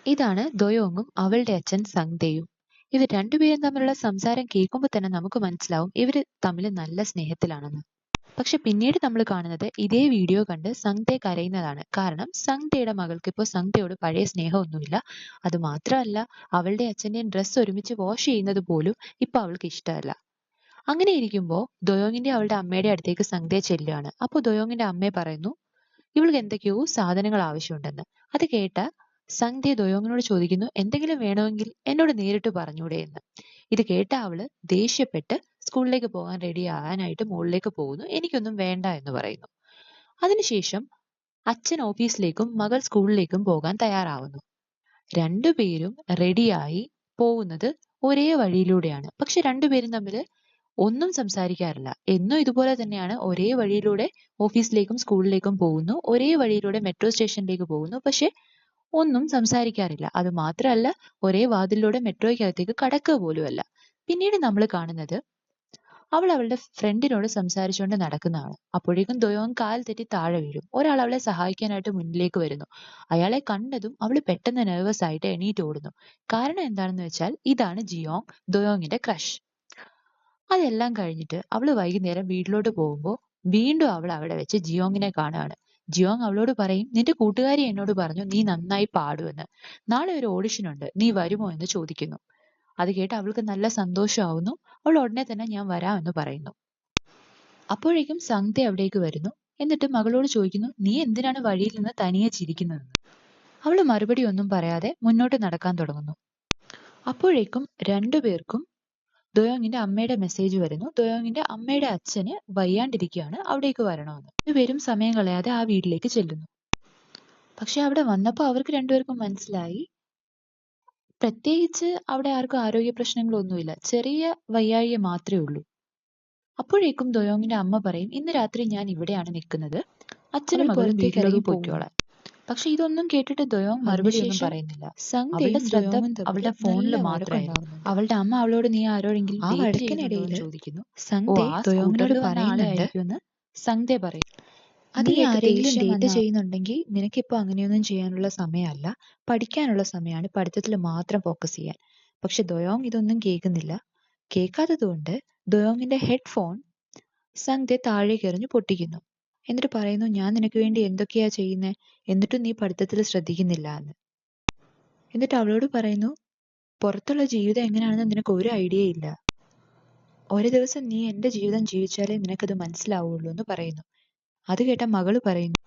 ഇതാണ് ദൊയോങ്ങും അവളുടെ അച്ഛൻ സങ്തയും. ഇവർ രണ്ടുപേരും തമ്മിലുള്ള സംസാരം കേൾക്കുമ്പോൾ തന്നെ നമുക്ക് മനസ്സിലാവും ഇവര് തമ്മിൽ നല്ല സ്നേഹത്തിലാണെന്ന്. പക്ഷെ പിന്നീട് നമ്മൾ കാണുന്നത് ഇതേ വീഡിയോ കണ്ട് സങ്തയെ കരയുന്നതാണ്. കാരണം സങ്തയുടെ മകൾക്ക് ഇപ്പോൾ സങ്തയോട് പഴയ സ്നേഹമൊന്നുമില്ല. അത് മാത്രമല്ല, അവളുടെ അച്ഛൻ്റെയും ഡ്രസ്സ് ഒരുമിച്ച് വാഷ് ചെയ്യുന്നത് പോലും ഇപ്പൊ അവൾക്ക് ഇഷ്ടമല്ല. അങ്ങനെ ഇരിക്കുമ്പോൾ ദൊയോങ്ങിന്റെ അവളുടെ അമ്മയുടെ അടുത്തേക്ക് സങ്തയെ ചെല്ലുകയാണ്. അപ്പോൾ ദൊയോങ്ങിന്റെ അമ്മയെ പറയുന്നു ഇവൾക്ക് എന്തൊക്കെയോ സാധനങ്ങൾ ആവശ്യമുണ്ടെന്ന്. അത് കേട്ട സന്ധ്യ ദൊയോങ്ങിനോട് ചോദിക്കുന്നു എന്തെങ്കിലും വേണമെങ്കിൽ എന്നോട് നേരിട്ട് പറഞ്ഞൂടെ എന്ന്. ഇത് കേട്ട അവള് ദേഷ്യപ്പെട്ട് സ്കൂളിലേക്ക് പോകാൻ റെഡി ആകാനായിട്ട് മുകളിലേക്ക് പോകുന്നു. എനിക്കൊന്നും വേണ്ട എന്ന് പറയുന്നു. അതിനുശേഷം അച്ഛൻ ഓഫീസിലേക്കും മകൾ സ്കൂളിലേക്കും പോകാൻ തയ്യാറാവുന്നു. രണ്ടുപേരും റെഡിയായി പോകുന്നത് ഒരേ വഴിയിലൂടെയാണ്. പക്ഷെ രണ്ടുപേരും തമ്മിൽ ഒന്നും സംസാരിക്കാറില്ല. എന്നും ഇതുപോലെ തന്നെയാണ്. ഒരേ വഴിയിലൂടെ ഓഫീസിലേക്കും സ്കൂളിലേക്കും പോകുന്നു, ഒരേ വഴിയിലൂടെ മെട്രോ സ്റ്റേഷനിലേക്ക് പോകുന്നു. പക്ഷെ ഒന്നും സംസാരിക്കാറില്ല. അത് മാത്രമല്ല, ഒരേ വാതിലിലൂടെ മെട്രോയ്ക്കകത്തേക്ക് കടക്കുക പോലുമല്ല. പിന്നീട് നമ്മൾ കാണുന്നത് അവൾ അവളുടെ ഫ്രണ്ടിനോട് സംസാരിച്ചുകൊണ്ട് നടക്കുന്നതാണ്. അപ്പോഴേക്കും ദൊയോങ് കാൽ തെറ്റി താഴെ വീഴും. ഒരാൾ അവളെ സഹായിക്കാനായിട്ട് മുന്നിലേക്ക് വരുന്നു. അയാളെ കണ്ടതും അവൾ പെട്ടെന്ന് നെർവസ് ആയിട്ട് എണീറ്റ് ഓടുന്നു. കാരണം എന്താണെന്ന് വെച്ചാൽ ഇതാണ് ജിയോങ്, ദൊയോങ്ങിന്റെ ക്രഷ്. അതെല്ലാം കഴിഞ്ഞിട്ട് അവള് വൈകുന്നേരം വീട്ടിലോട്ട് പോകുമ്പോൾ വീണ്ടും അവൾ അവിടെ വെച്ച് ജിയോങ്ങിനെ കാണുകയാണ്. ജിയോങ് അവളോട് പറയും നിന്റെ കൂട്ടുകാരി എന്നോട് പറഞ്ഞു നീ നന്നായി പാടുമെന്ന്. നാളെ ഒരു ഓഡിഷൻ ഉണ്ട്, നീ വരുമോ എന്ന് ചോദിക്കുന്നു. അത് കേട്ട് അവൾക്ക് നല്ല സന്തോഷമാവുന്നു. അവൾ ഉടനെ തന്നെ ഞാൻ വരാമെന്ന് പറയുന്നു. അപ്പോഴേക്കും സങ്ത അവിടേക്ക് വരുന്നു. എന്നിട്ട് മകളോട് ചോദിക്കുന്നു നീ എന്തിനാണ് വഴിയിൽ നിന്ന് തനിയെ ചിരിക്കുന്നതെന്ന്. അവള് മറുപടി ഒന്നും പറയാതെ മുന്നോട്ട് നടക്കാൻ തുടങ്ങുന്നു. അപ്പോഴേക്കും രണ്ടുപേർക്കും ദൊയോങ്ങിന്റെ അമ്മയുടെ മെസ്സേജ് വരുന്നു. ദൊയോങ്ങിന്റെ അമ്മയുടെ അച്ഛന് വയ്യാണ്ടിരിക്കുകയാണ്, അവിടേക്ക് വരണമെന്ന്. രണ്ടുപേരും സമയം കളയാതെ ആ വീട്ടിലേക്ക് ചെല്ലുന്നു. പക്ഷെ അവിടെ വന്നപ്പോൾ അവർക്ക് രണ്ടുപേർക്കും മനസ്സിലായി പ്രത്യേകിച്ച് അവിടെ ആർക്കും ആരോഗ്യ പ്രശ്നങ്ങളൊന്നുമില്ല, ചെറിയ വയ്യാഴിക മാത്രമേ ഉള്ളൂ. അപ്പോഴേക്കും ദൊയോങ്ങിന്റെ അമ്മ പറയും ഇന്ന് രാത്രി ഞാൻ ഇവിടെയാണ് നിൽക്കുന്നത്, അച്ഛനും മകളും വീട്ടിലേക്ക് പൊയ്ക്കോളാൻ. പക്ഷെ ഇതൊന്നും കേട്ടിട്ട് ദൊയോങ് മറുപടി ഒന്നും പറയുന്നില്ല. അവളുടെ ശ്രദ്ധ അവളുടെ ഫോണിൽ മാത്രമായിരുന്നു. അവളുടെ അമ്മ അവളോട് നീ ആരോടെങ്കിലും ചോദിക്കുന്നു. സങ്തേ ദൊയോങ്ങിനോട് പറയുന്നുണ്ട്. സങ്തേ പറയും നീ ആരെങ്കിലും ഡേറ്റ് ചെയ്യുന്നുണ്ടെങ്കിൽ നിനക്കിപ്പോ അങ്ങനെയൊന്നും ചെയ്യാനുള്ള സമയമല്ല, പഠിക്കാനുള്ള സമയമാണ്, പഠിത്തത്തിൽ മാത്രം ഫോക്കസ് ചെയ്യാൻ. പക്ഷെ ദൊയോങ് ഇതൊന്നും കേൾക്കുന്നില്ല. കേൾക്കാത്തതുകൊണ്ട് ദൊയോങ്ങിന്റെ ഹെഡ്ഫോൺ സങ്തേ താഴേക്ക് എറിഞ്ഞു പൊട്ടിക്കുന്നു. എന്നിട്ട് പറയുന്നു ഞാൻ നിനക്ക് വേണ്ടി എന്തൊക്കെയാ ചെയ്യുന്നേ, എന്നിട്ടും നീ പഠിത്തത്തിൽ ശ്രദ്ധിക്കുന്നില്ല എന്ന്. എന്നിട്ട് അവളോട് പറയുന്നു പുറത്തുള്ള ജീവിതം എങ്ങനെയാണെന്ന് നിനക്ക് ഒരു ഐഡിയ ഇല്ല, ഒരു ദിവസം നീ എന്റെ ജീവിതം ജീവിച്ചാലേ നിനക്കത് മനസ്സിലാവുള്ളൂ എന്ന് പറയുന്നു. അത് കേട്ട മകള് പറയുന്നു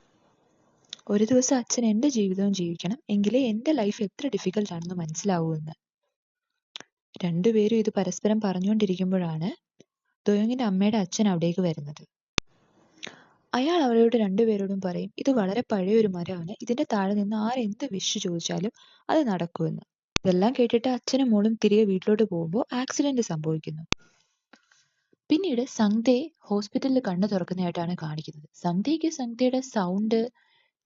ഒരു ദിവസം അച്ഛൻ എന്റെ ജീവിതവും ജീവിക്കണം, എങ്കിലേ എന്റെ ലൈഫ് എത്ര ഡിഫിക്കൽട്ട് ആണെന്ന് മനസ്സിലാവൂ എന്ന്. രണ്ടുപേരും ഇത് പരസ്പരം പറഞ്ഞുകൊണ്ടിരിക്കുമ്പോഴാണ് ദൊയോങ്ങിന്റെ അമ്മയുടെ അച്ഛൻ അവിടേക്ക് വരുന്നത്. അയാൾ അവരോട് രണ്ടുപേരോടും പറയും ഇത് വളരെ പഴയൊരു മരമാണ്, ഇതിന്റെ താഴെ നിന്ന് ആരെന്ത് വിഷ് ചോദിച്ചാലും അത് നടക്കുമെന്ന്. ഇതെല്ലാം കേട്ടിട്ട് അച്ഛനും മോളും തിരികെ വീട്ടിലോട്ട് പോകുമ്പോൾ ആക്സിഡന്റ് സംഭവിക്കുന്നു. പിന്നീട് സങ്തയെ ഹോസ്പിറ്റലിൽ കണ്ണു തുറക്കുന്നതായിട്ടാണ് കാണിക്കുന്നത്. സങ്തയ്ക്ക് സങ്തയുടെ സൗണ്ട്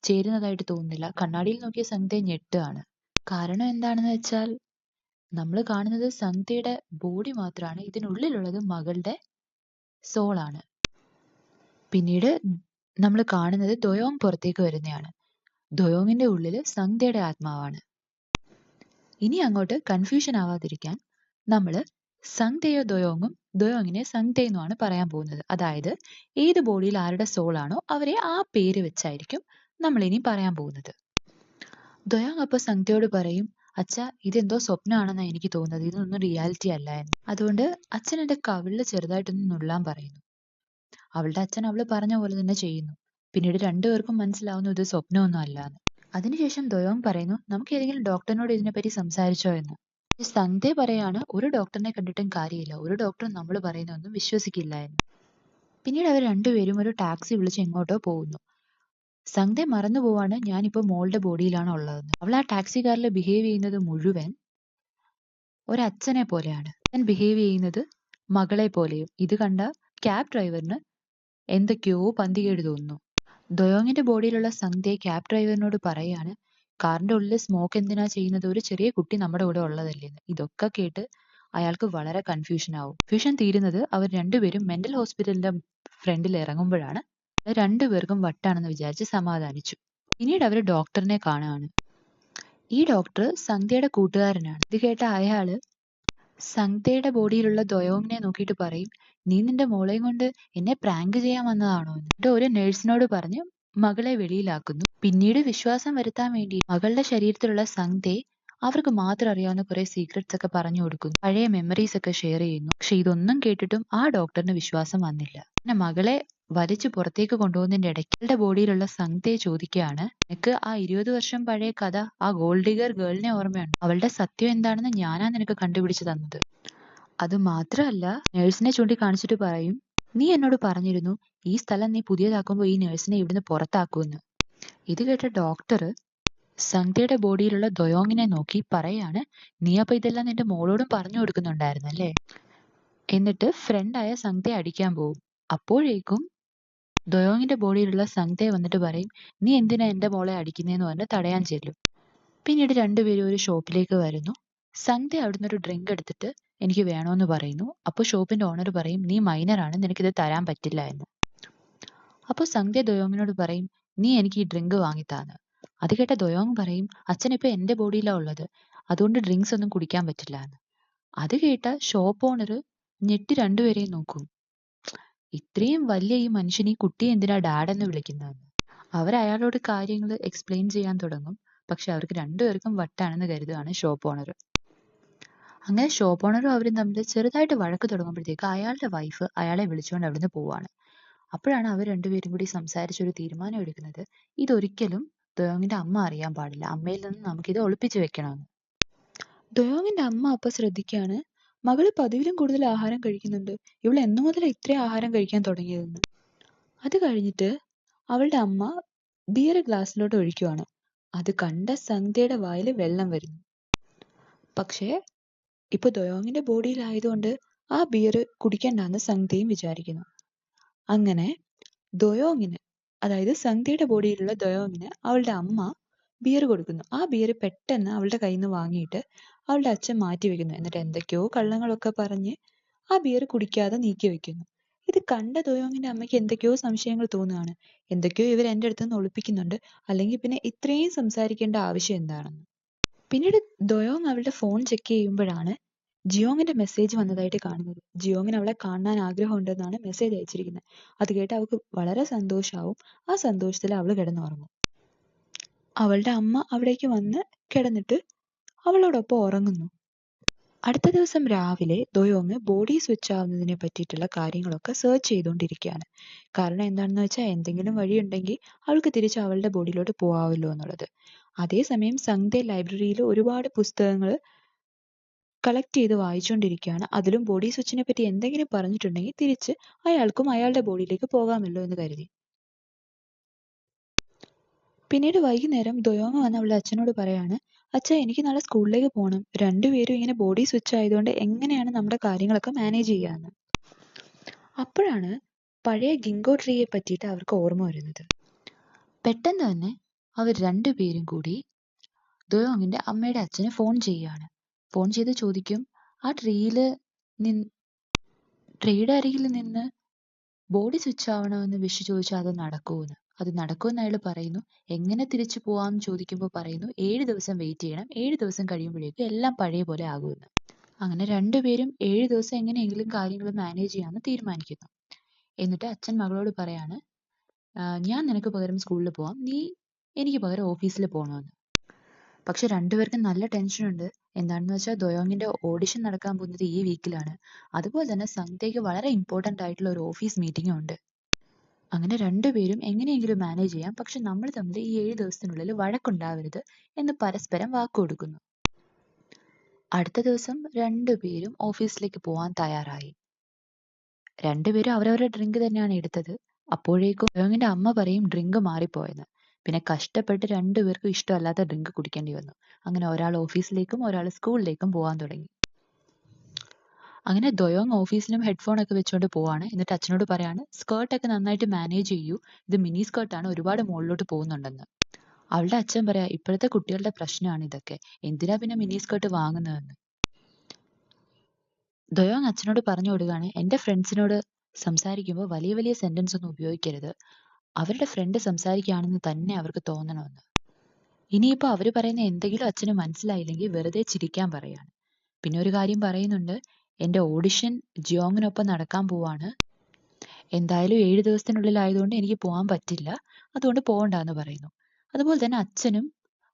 ചേരുന്നതായിട്ട് തോന്നുന്നില്ല. കണ്ണാടിയിൽ നോക്കിയ സങ്തയെ ഞെട്ടുകയാണ്. കാരണം എന്താണെന്ന് വെച്ചാൽ നമ്മൾ കാണുന്നത് സങ്തയുടെ ബോഡി മാത്രമാണ്, ഇതിനുള്ളിലുള്ളത് മകളുടെ സോളാണ്. പിന്നീട് നമ്മൾ കാണുന്നത് ദൊയോങ് പുറത്തേക്ക് വരുന്നതാണ്. ദൊയോങ്ങിന്റെ ഉള്ളില് സങ്തയുടെ ആത്മാവാണ്. ഇനി അങ്ങോട്ട് കൺഫ്യൂഷൻ ആവാതിരിക്കാൻ നമ്മൾ സങ്തയോ ദൊയോങ്ങും ദൊയോങ്ങിനെ സങ്തയെന്നുമാണ് പറയാൻ പോകുന്നത്. അതായത് ഏത് ബോഡിയിൽ ആരുടെ സോളാണോ അവരെ ആ പേര് വെച്ചായിരിക്കും നമ്മൾ ഇനി പറയാൻ പോകുന്നത്. ദൊയോങ് അപ്പൊ സങ്തയോട് പറയും അച്ഛാ ഇതെന്തോ സ്വപ്നമാണെന്നാണ് എനിക്ക് തോന്നുന്നത്, ഇതൊന്നും റിയാലിറ്റി അല്ല എന്ന്. അതുകൊണ്ട് അച്ഛൻ എന്റെ കവിളിൽ ചെറുതായിട്ടൊന്ന് നുള്ളാൻ പറയുന്നു. അവളുടെ അച്ഛൻ അവള് പറഞ്ഞ പോലെ തന്നെ ചെയ്യുന്നു. പിന്നീട് രണ്ടുപേർക്കും മനസ്സിലാവുന്നു ഇത് സ്വപ്നമൊന്നും അല്ല എന്ന്. അതിനുശേഷം ദൊയോങ് പറയുന്നു നമുക്ക് ഏതെങ്കിലും ഡോക്ടറിനോട് ഇതിനെപ്പറ്റി സംസാരിച്ചോ എന്ന്. സങ്തേ പറയാണ് ഒരു ഡോക്ടറിനെ കണ്ടിട്ടും കാര്യമില്ല, ഒരു ഡോക്ടറും നമ്മൾ പറയുന്നൊന്നും വിശ്വസിക്കില്ല എന്ന്. പിന്നീട് അവർ രണ്ടുപേരും ഒരു ടാക്സി വിളിച്ച് എങ്ങോട്ടോ പോകുന്നു. സങ്തേ മറന്നു പോവാണ് ഞാനിപ്പോ മോളുടെ ബോഡിയിലാണ് ഉള്ളതെന്ന്. അവൾ ആ ടാക്സിക്കാരിൽ ബിഹേവ് ചെയ്യുന്നത് മുഴുവൻ ഒരച്ഛനെ പോലെയാണ്. അച്ഛൻ ബിഹേവ് ചെയ്യുന്നത് മകളെ പോലെയും. ഇത് കണ്ട ക്യാബ് ഡ്രൈവറിന് എന്തൊക്കെയോ പന്തികേട് തോന്നുന്നു. ദൊയോങ്ങിന്റെ ബോഡിയിലുള്ള സങ്തയെ ക്യാബ് ഡ്രൈവറിനോട് പറയാണ് കാറിന്റെ ഉള്ളിൽ സ്മോക്ക് എന്തിനാ ചെയ്യുന്നത്, ഒരു ചെറിയ കുട്ടി നമ്മുടെ കൂടെ ഉള്ളതല്ലേന്ന്. ഇതൊക്കെ കേട്ട് അയാൾക്ക് വളരെ കൺഫ്യൂഷൻ ആവും. കൺഫ്യൂഷൻ തീരുന്നത് അവർ രണ്ടുപേരും മെന്റൽ ഹോസ്പിറ്റലിന്റെ ഫ്രണ്ടിൽ ഇറങ്ങുമ്പോഴാണ്. രണ്ടുപേർക്കും വട്ടാണെന്ന് വിചാരിച്ച് സമാധാനിച്ചു. പിന്നീട് അവർ ഡോക്ടറിനെ കാണുകയാണ്. ഈ ഡോക്ടർ സന്ധ്യയുടെ കൂട്ടുകാരനാണ്. ഇത് കേട്ട അയാള് സന്ധ്യയുടെ ബോഡിയിലുള്ള ദൊയോങ്ങിനെ നോക്കിയിട്ട് പറയും, നീ നിന്റെ മോളെയും കൊണ്ട് എന്നെ പ്രാങ്ക് ചെയ്യാൻ വന്നതാണോ എന്ന്. എന്നിട്ട് ഒരു നഴ്സിനോട് പറഞ്ഞ് മകളെ വെളിയിലാക്കുന്നു. പിന്നീട് വിശ്വാസം വരുത്താൻ വേണ്ടി മകളുടെ ശരീരത്തിലുള്ള സന്ധ്യയെ അവർക്ക് മാത്രം അറിയാവുന്ന കുറെ സീക്രട്സ് ഒക്കെ പറഞ്ഞു കൊടുക്കുന്നു. പഴയ മെമ്മറീസ് ഒക്കെ ഷെയർ ചെയ്യുന്നു. പക്ഷെ ഇതൊന്നും കേട്ടിട്ടും ആ ഡോക്ടറിന് വിശ്വാസം വന്നില്ല. പിന്നെ മകളെ വലിച്ചു പുറത്തേക്ക് കൊണ്ടുപോകുന്നതിന്റെ ഇടയ്ക്ക് അവളുടെ ബോഡിയിലുള്ള സന്ധ്യയെ ചോദിക്കുകയാണ്, നിനക്ക് ആ 20 വർഷം പഴയ കഥ, ആ ഗോൾഡ് ഡിഗർ ഗേളിനെ ഓർമ്മയുണ്ട്? അവളുടെ സത്യം എന്താണെന്ന് ഞാനാ നിനക്ക് കണ്ടുപിടിച്ചു തന്നത്. അത് മാത്രമല്ല, നേഴ്സിനെ ചൂണ്ടിക്കാണിച്ചിട്ട് പറയും, നീ എന്നോട് പറഞ്ഞിരുന്നു ഈ സ്ഥലം നീ പുതിയതാക്കുമ്പോൾ ഈ നേഴ്സിനെ ഇവിടുന്ന് പുറത്താക്കുമെന്ന്. ഇത് കേട്ട ഡോക്ടർ സന്ധ്യയുടെ ബോഡിയിലുള്ള ദൊയോങ്ങിനെ നോക്കി പറയാണ്, നീ അപ്പൊ ഇതെല്ലാം നിന്റെ മോളോടും പറഞ്ഞു കൊടുക്കുന്നുണ്ടായിരുന്നല്ലേ? എന്നിട്ട് ഫ്രണ്ടായ സന്ധ്യയെ അടിക്കാൻ പോകും. അപ്പോഴേക്കും ദൊയോങ്ങിന്റെ ബോഡിയിലുള്ള സന്ധ്യ വന്നിട്ട് പറയും, നീ എന്തിനാ എന്റെ മോളെ അടിക്കുന്നതെന്ന് പറഞ്ഞ് തടയാൻ ചെല്ലും. പിന്നീട് രണ്ടുപേരും ഒരു ഷോപ്പിലേക്ക് വരുന്നു. സന്ധ്യ അവിടുന്ന് ഒരു ഡ്രിങ്ക് എടുത്തിട്ട് എനിക്ക് വേണമെന്ന് പറയുന്നു. അപ്പോൾ ഷോപ്പിന്റെ ഓണർ പറയും, നീ മൈനറാണ്, നിനക്കിത് തരാൻ പറ്റില്ല എന്ന്. അപ്പോൾ സന്ധ്യ ദൊയോങ്ങിനോട് പറയും, നീ എനിക്ക് ഈ ഡ്രിങ്ക് വാങ്ങിത്താന്ന്. അത് കേട്ട ദൊയോങ് പറയും, അച്ഛൻ ഇപ്പൊ എന്റെ ബോഡിയിലാ ഉള്ളത്, അതുകൊണ്ട് ഡ്രിങ്ക്സ് ഒന്നും കുടിക്കാൻ പറ്റില്ല എന്ന്. അത് കേട്ട ഷോപ്പ് ഓണർ ഞെട്ടി രണ്ടുപേരെയും നോക്കും. ഇത്രയും വലിയ ഈ മനുഷ്യൻ ഈ കുട്ടിയെ എന്തിനാ ഡാഡ് എന്ന് വിളിക്കുന്നതെന്ന്. അവർ അയാളോട് കാര്യങ്ങൾ എക്സ്പ്ലെയിൻ ചെയ്യാൻ തുടങ്ങും. പക്ഷെ അവർക്ക് രണ്ടുപേർക്കും വട്ടാണെന്ന് കരുതുകയാണ് ഷോപ്പ് ഓണർ. അങ്ങനെ ഷോപ്പ് ഓണറും അവരും തമ്മിൽ ചെറുതായിട്ട് വഴക്ക് തുടങ്ങുമ്പോഴത്തേക്ക് അയാളുടെ വൈഫ് അയാളെ വിളിച്ചുകൊണ്ട് അവിടുന്ന് പോവാണ്. അപ്പോഴാണ് അവർ രണ്ടുപേരും കൂടി സംസാരിച്ചൊരു തീരുമാനം എടുക്കുന്നത്, ഇതൊരിക്കലും ദൊയോങ്ങിന്റെ അമ്മ അറിയാൻ പാടില്ല, അമ്മയിൽ നിന്ന് നമുക്കിത് ഒളിപ്പിച്ചു വെക്കണമെന്ന്. ദൊയോങ്ങിന്റെ അമ്മ അപ്പൊ ശ്രദ്ധിക്കുകയാണ്, മകള് പതിവിലും കൂടുതൽ ആഹാരം കഴിക്കുന്നുണ്ട്, ഇവൾ എന്നു മുതൽ ഇത്രയും ആഹാരം കഴിക്കാൻ തുടങ്ങിയതെന്ന്. അത് കഴിഞ്ഞിട്ട് അവളുടെ അമ്മ ബിയർ ഗ്ലാസ്സിലോട്ട് ഒഴിക്കുവാണ്. അത് കണ്ട സന്ധ്യയുടെ വായിൽ വെള്ളം വരുന്നു. പക്ഷേ ഇപ്പൊ ദൊയോങ്ങിന്റെ ബോഡിയിലായതുകൊണ്ട് ആ ബിയർ കുടിക്കണ്ടെന്ന് സന്ധ്യയും വിചാരിക്കുന്നു. അങ്ങനെ ദൊയോങ്ങിന്, അതായത് സന്ധ്യയുടെ ബോഡിയിലുള്ള ദൊയോങ്ങിന് അവളുടെ അമ്മ ബിയർ കൊടുക്കുന്നു. ആ ബിയർ പെട്ടെന്ന് അവളുടെ കയ്യിൽ നിന്ന് വാങ്ങിയിട്ട് അവളുടെ അച്ഛൻ മാറ്റി വെക്കുന്നു. എന്നിട്ട് എന്തൊക്കെയോ കള്ളങ്ങളൊക്കെ പറഞ്ഞ് ആ ബിയർ കുടിക്കാതെ നീക്കി വെക്കുന്നു. ഇത് കണ്ട ദൊയോങ്ങിന്റെ അമ്മയ്ക്ക് എന്തൊക്കെയോ സംശയങ്ങൾ തോന്നുകയാണ്. എന്തൊക്കെയോ ഇവർ എൻ്റെ അടുത്ത് നിന്ന് ഒളിപ്പിക്കുന്നുണ്ട്, അല്ലെങ്കിൽ പിന്നെ ഇത്രയും സംസാരിക്കേണ്ട ആവശ്യം എന്താണെന്ന്. പിന്നീട് ദൊയോങ് അവളുടെ ഫോൺ ചെക്ക് ചെയ്യുമ്പോഴാണ് ജിയോങ്ങിന്റെ മെസ്സേജ് വന്നതായിട്ട് കാണുന്നത്. ജിയോങ്ങിന് അവളെ കാണാൻ ആഗ്രഹമുണ്ടെന്നാണ് മെസ്സേജ് അയച്ചിരിക്കുന്നത്. അത് കേട്ട് അവൾക്ക് വളരെ സന്തോഷമാവും. ആ സന്തോഷത്തിൽ അവൾ കിടന്നുറങ്ങും. അവളുടെ അമ്മ അവിടേക്ക് വന്ന് കിടന്നിട്ട് അവളോടൊപ്പം ഉറങ്ങുന്നു. അടുത്ത ദിവസം രാവിലെ ദൊയോങ് ബോഡി സ്വിച്ച് ആവുന്നതിനെ പറ്റിയിട്ടുള്ള കാര്യങ്ങളൊക്കെ സെർച്ച് ചെയ്തുകൊണ്ടിരിക്കുകയാണ്. കാരണം എന്താണെന്ന് വെച്ചാൽ എന്തെങ്കിലും വഴിയുണ്ടെങ്കിൽ അവൾക്ക് തിരിച്ച് അവളുടെ ബോഡിയിലോട്ട് പോകാമല്ലോ എന്നുള്ളത്. അതേസമയം സന്ധ്യ ലൈബ്രറിയിൽ ഒരുപാട് പുസ്തകങ്ങൾ കളക്ട് ചെയ്ത് വായിച്ചുകൊണ്ടിരിക്കുകയാണ്. അതിലും ബോഡി സ്വിച്ചിനെ പറ്റി എന്തെങ്കിലും പറഞ്ഞിട്ടുണ്ടെങ്കിൽ തിരിച്ച് അയാൾക്കും അയാളുടെ ബോഡിയിലേക്ക് പോകാമല്ലോ എന്ന് കരുതി. പിന്നീട് വൈകുന്നേരം ദൊയോങ് വന്ന് അവളുടെ അച്ഛനോട് പറയാണ്, അച്ഛാ എനിക്ക് നാളെ സ്കൂളിലേക്ക് പോകണം, രണ്ടുപേരും ഇങ്ങനെ ബോഡി സ്വിച്ച് ആയതുകൊണ്ട് എങ്ങനെയാണ് നമ്മുടെ കാര്യങ്ങളൊക്കെ മാനേജ് ചെയ്യാന്ന്. അപ്പോഴാണ് പഴയ ഗിങ്കോ ട്രീയെ പറ്റിയിട്ട് അവർക്ക് ഓർമ്മ വരുന്നത്. പെട്ടെന്ന് തന്നെ അവർ രണ്ടുപേരും കൂടി ദൊയോങ്ങിന്റെ അമ്മയുടെ അച്ഛന് ഫോൺ ചെയ്യുകയാണ്. ഫോൺ ചെയ്ത് ചോദിക്കും, ആ ട്രീയുടെ അരികിൽ നിന്ന് ബോഡി സ്വിച്ച് ആവണമെന്ന് വിഷു ചോദിച്ചാൽ അത് നടക്കുമെന്ന്. അത് നടക്കുമെന്ന് അയാൾ പറയുന്നു. എങ്ങനെ തിരിച്ചു പോവാമെന്ന് ചോദിക്കുമ്പോൾ പറയുന്നു, 7 ദിവസം വെയിറ്റ് ചെയ്യണം, 7 ദിവസം കഴിയുമ്പോഴേക്കും എല്ലാം പഴയ പോലെ ആകുമെന്ന്. അങ്ങനെ രണ്ടുപേരും 7 ദിവസം എങ്ങനെയെങ്കിലും കാര്യങ്ങൾ മാനേജ് ചെയ്യാമെന്ന് തീരുമാനിക്കുന്നു. എന്നിട്ട് അച്ഛൻ മകളോട് പറയാണ്, ഞാൻ നിനക്ക് പകരം സ്കൂളിൽ പോവാം, നീ എനിക്ക് പകരം ഓഫീസിൽ പോകണമെന്ന്. പക്ഷെ രണ്ടുപേർക്കും നല്ല ടെൻഷനുണ്ട്. എന്താണെന്ന് വെച്ചാൽ ദൊയോങ്ങിന്റെ ഓഡിഷൻ നടക്കാൻ പോകുന്നത് ഈ വീക്കിലാണ്. അതുപോലെ തന്നെ സന്ധ്യയ്ക്ക് വളരെ ഇമ്പോർട്ടൻ്റ് ആയിട്ടുള്ള ഒരു ഓഫീസ് മീറ്റിംഗും ഉണ്ട്. അങ്ങനെ രണ്ടുപേരും എങ്ങനെയെങ്കിലും മാനേജ് ചെയ്യാം, പക്ഷെ നമ്മൾ തമ്മിൽ ഈ 7 ദിവസത്തിനുള്ളിൽ വഴക്കുണ്ടാവരുത് എന്ന് പരസ്പരം വാക്ക് കൊടുക്കുന്നു. അടുത്ത ദിവസം രണ്ടുപേരും ഓഫീസിലേക്ക് പോവാൻ തയ്യാറായി. രണ്ടുപേരും അവരവരുടെ ഡ്രിങ്ക് തന്നെയാണ് എടുത്തത്. അപ്പോഴേക്കും ദൊയോങ്ങിന്റെ അമ്മ പറയും ഡ്രിങ്ക് മാറിപ്പോയെന്ന്. പിന്നെ കഷ്ടപ്പെട്ട് രണ്ടുപേർക്കും ഇഷ്ടമല്ലാത്ത ഡ്രിങ്ക് കുടിക്കേണ്ടി വന്നു. അങ്ങനെ ഒരാൾ ഓഫീസിലേക്കും ഒരാൾ സ്കൂളിലേക്കും പോകാൻ തുടങ്ങി. അങ്ങനെ ദൊയോങ് ഓഫീസിലും ഹെഡ്ഫോൺ ഒക്കെ വെച്ചുകൊണ്ട് പോവാണ്. എന്നിട്ട് അച്ഛനോട് പറയാണ്, സ്കേർട്ടൊക്കെ നന്നായിട്ട് മാനേജ് ചെയ്യൂ, ഇത് മിനി സ്കേർട്ടാണ്, ഒരുപാട് മുകളിലോട്ട് പോകുന്നുണ്ടെന്ന്. അവളുടെ അച്ഛൻ പറയാ, ഇപ്പോഴത്തെ കുട്ടികളുടെ പ്രശ്നമാണ് ഇതൊക്കെ, എന്തിനാ പിന്നെ മിനി സ്കേർട്ട് വാങ്ങുന്നതെന്ന്. ദൊയോങ് അച്ഛനോട് പറഞ്ഞു കൊടുക്കുകയാണ്, എൻ്റെ ഫ്രണ്ട്സിനോട് സംസാരിക്കുമ്പോൾ വലിയ വലിയ സെന്റൻസ് ഒന്നും ഉപയോഗിക്കരുത്, അവരുടെ ഫ്രണ്ട് സംസാരിക്കുകയാണെന്ന് തന്നെ അവർക്ക് തോന്നണമെന്ന്. ഇനിയിപ്പോൾ അവർ പറയുന്ന എന്തെങ്കിലും അച്ഛന് മനസ്സിലായില്ലെങ്കിൽ വെറുതെ ചിരിക്കാൻ പറയാണ്. പിന്നെ ഒരു കാര്യം പറയുന്നുണ്ട്, എൻ്റെ ഓഡിഷൻ ജിയോങ്ങിനൊപ്പം നടക്കാൻ പോവാണ്, എന്തായാലും 7 ദിവസത്തിനുള്ളിലായതുകൊണ്ട് എനിക്ക് പോകാൻ പറ്റില്ല, അതുകൊണ്ട് പോകണ്ടെന്ന് പറയുന്നു. അതുപോലെ തന്നെ അച്ഛനും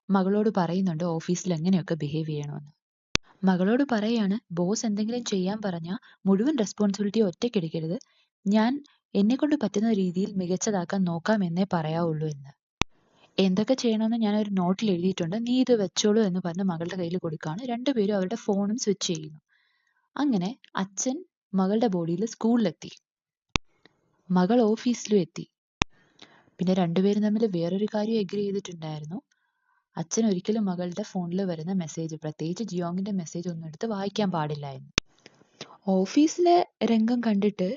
മകളോട് പറയുന്നുണ്ട് ഓഫീസിൽ എങ്ങനെയൊക്കെ ബിഹേവ് ചെയ്യണമെന്ന്. മകളോട് പറയാണ്, ബോസ് എന്തെങ്കിലും ചെയ്യാൻ പറഞ്ഞാൽ മുഴുവൻ റെസ്പോൺസിബിലിറ്റി ഒറ്റയ്ക്കെടുക്കരുത്, ഞാൻ എന്നെക്കൊണ്ട് പറ്റുന്ന രീതിയിൽ മികച്ചതാക്കാൻ നോക്കാമെന്നേ പറയാവുള്ളൂ എന്ന്. എന്തൊക്കെ ചെയ്യണമെന്ന് ഞാൻ ഒരു നോട്ടിൽ എഴുതിയിട്ടുണ്ട്, നീ ഇത് വെച്ചോളൂ എന്ന് പറഞ്ഞ് മകളുടെ കയ്യിൽ കൊടുക്കുകയാണ്. രണ്ടുപേരും അവരുടെ ഫോണും സ്വിച്ച് ചെയ്യുന്നു. അങ്ങനെ അച്ഛൻ മകളുടെ ബോഡിയിൽ സ്കൂളിലെത്തി, മകൾ ഓഫീസിലും എത്തി. പിന്നെ രണ്ടുപേരും തമ്മിൽ വേറൊരു കാര്യം എഗ്രി ചെയ്തിട്ടുണ്ടായിരുന്നു, അച്ഛൻ ഒരിക്കലും മകളുടെ ഫോണിൽ വരുന്ന മെസ്സേജ്, പ്രത്യേകിച്ച് ജിയോങ്ങിന്റെ മെസ്സേജ് ഒന്നും എടുത്ത് വായിക്കാൻ പാടില്ല എന്ന്. ഓഫീസിലെ രംഗം കണ്ടിട്ട്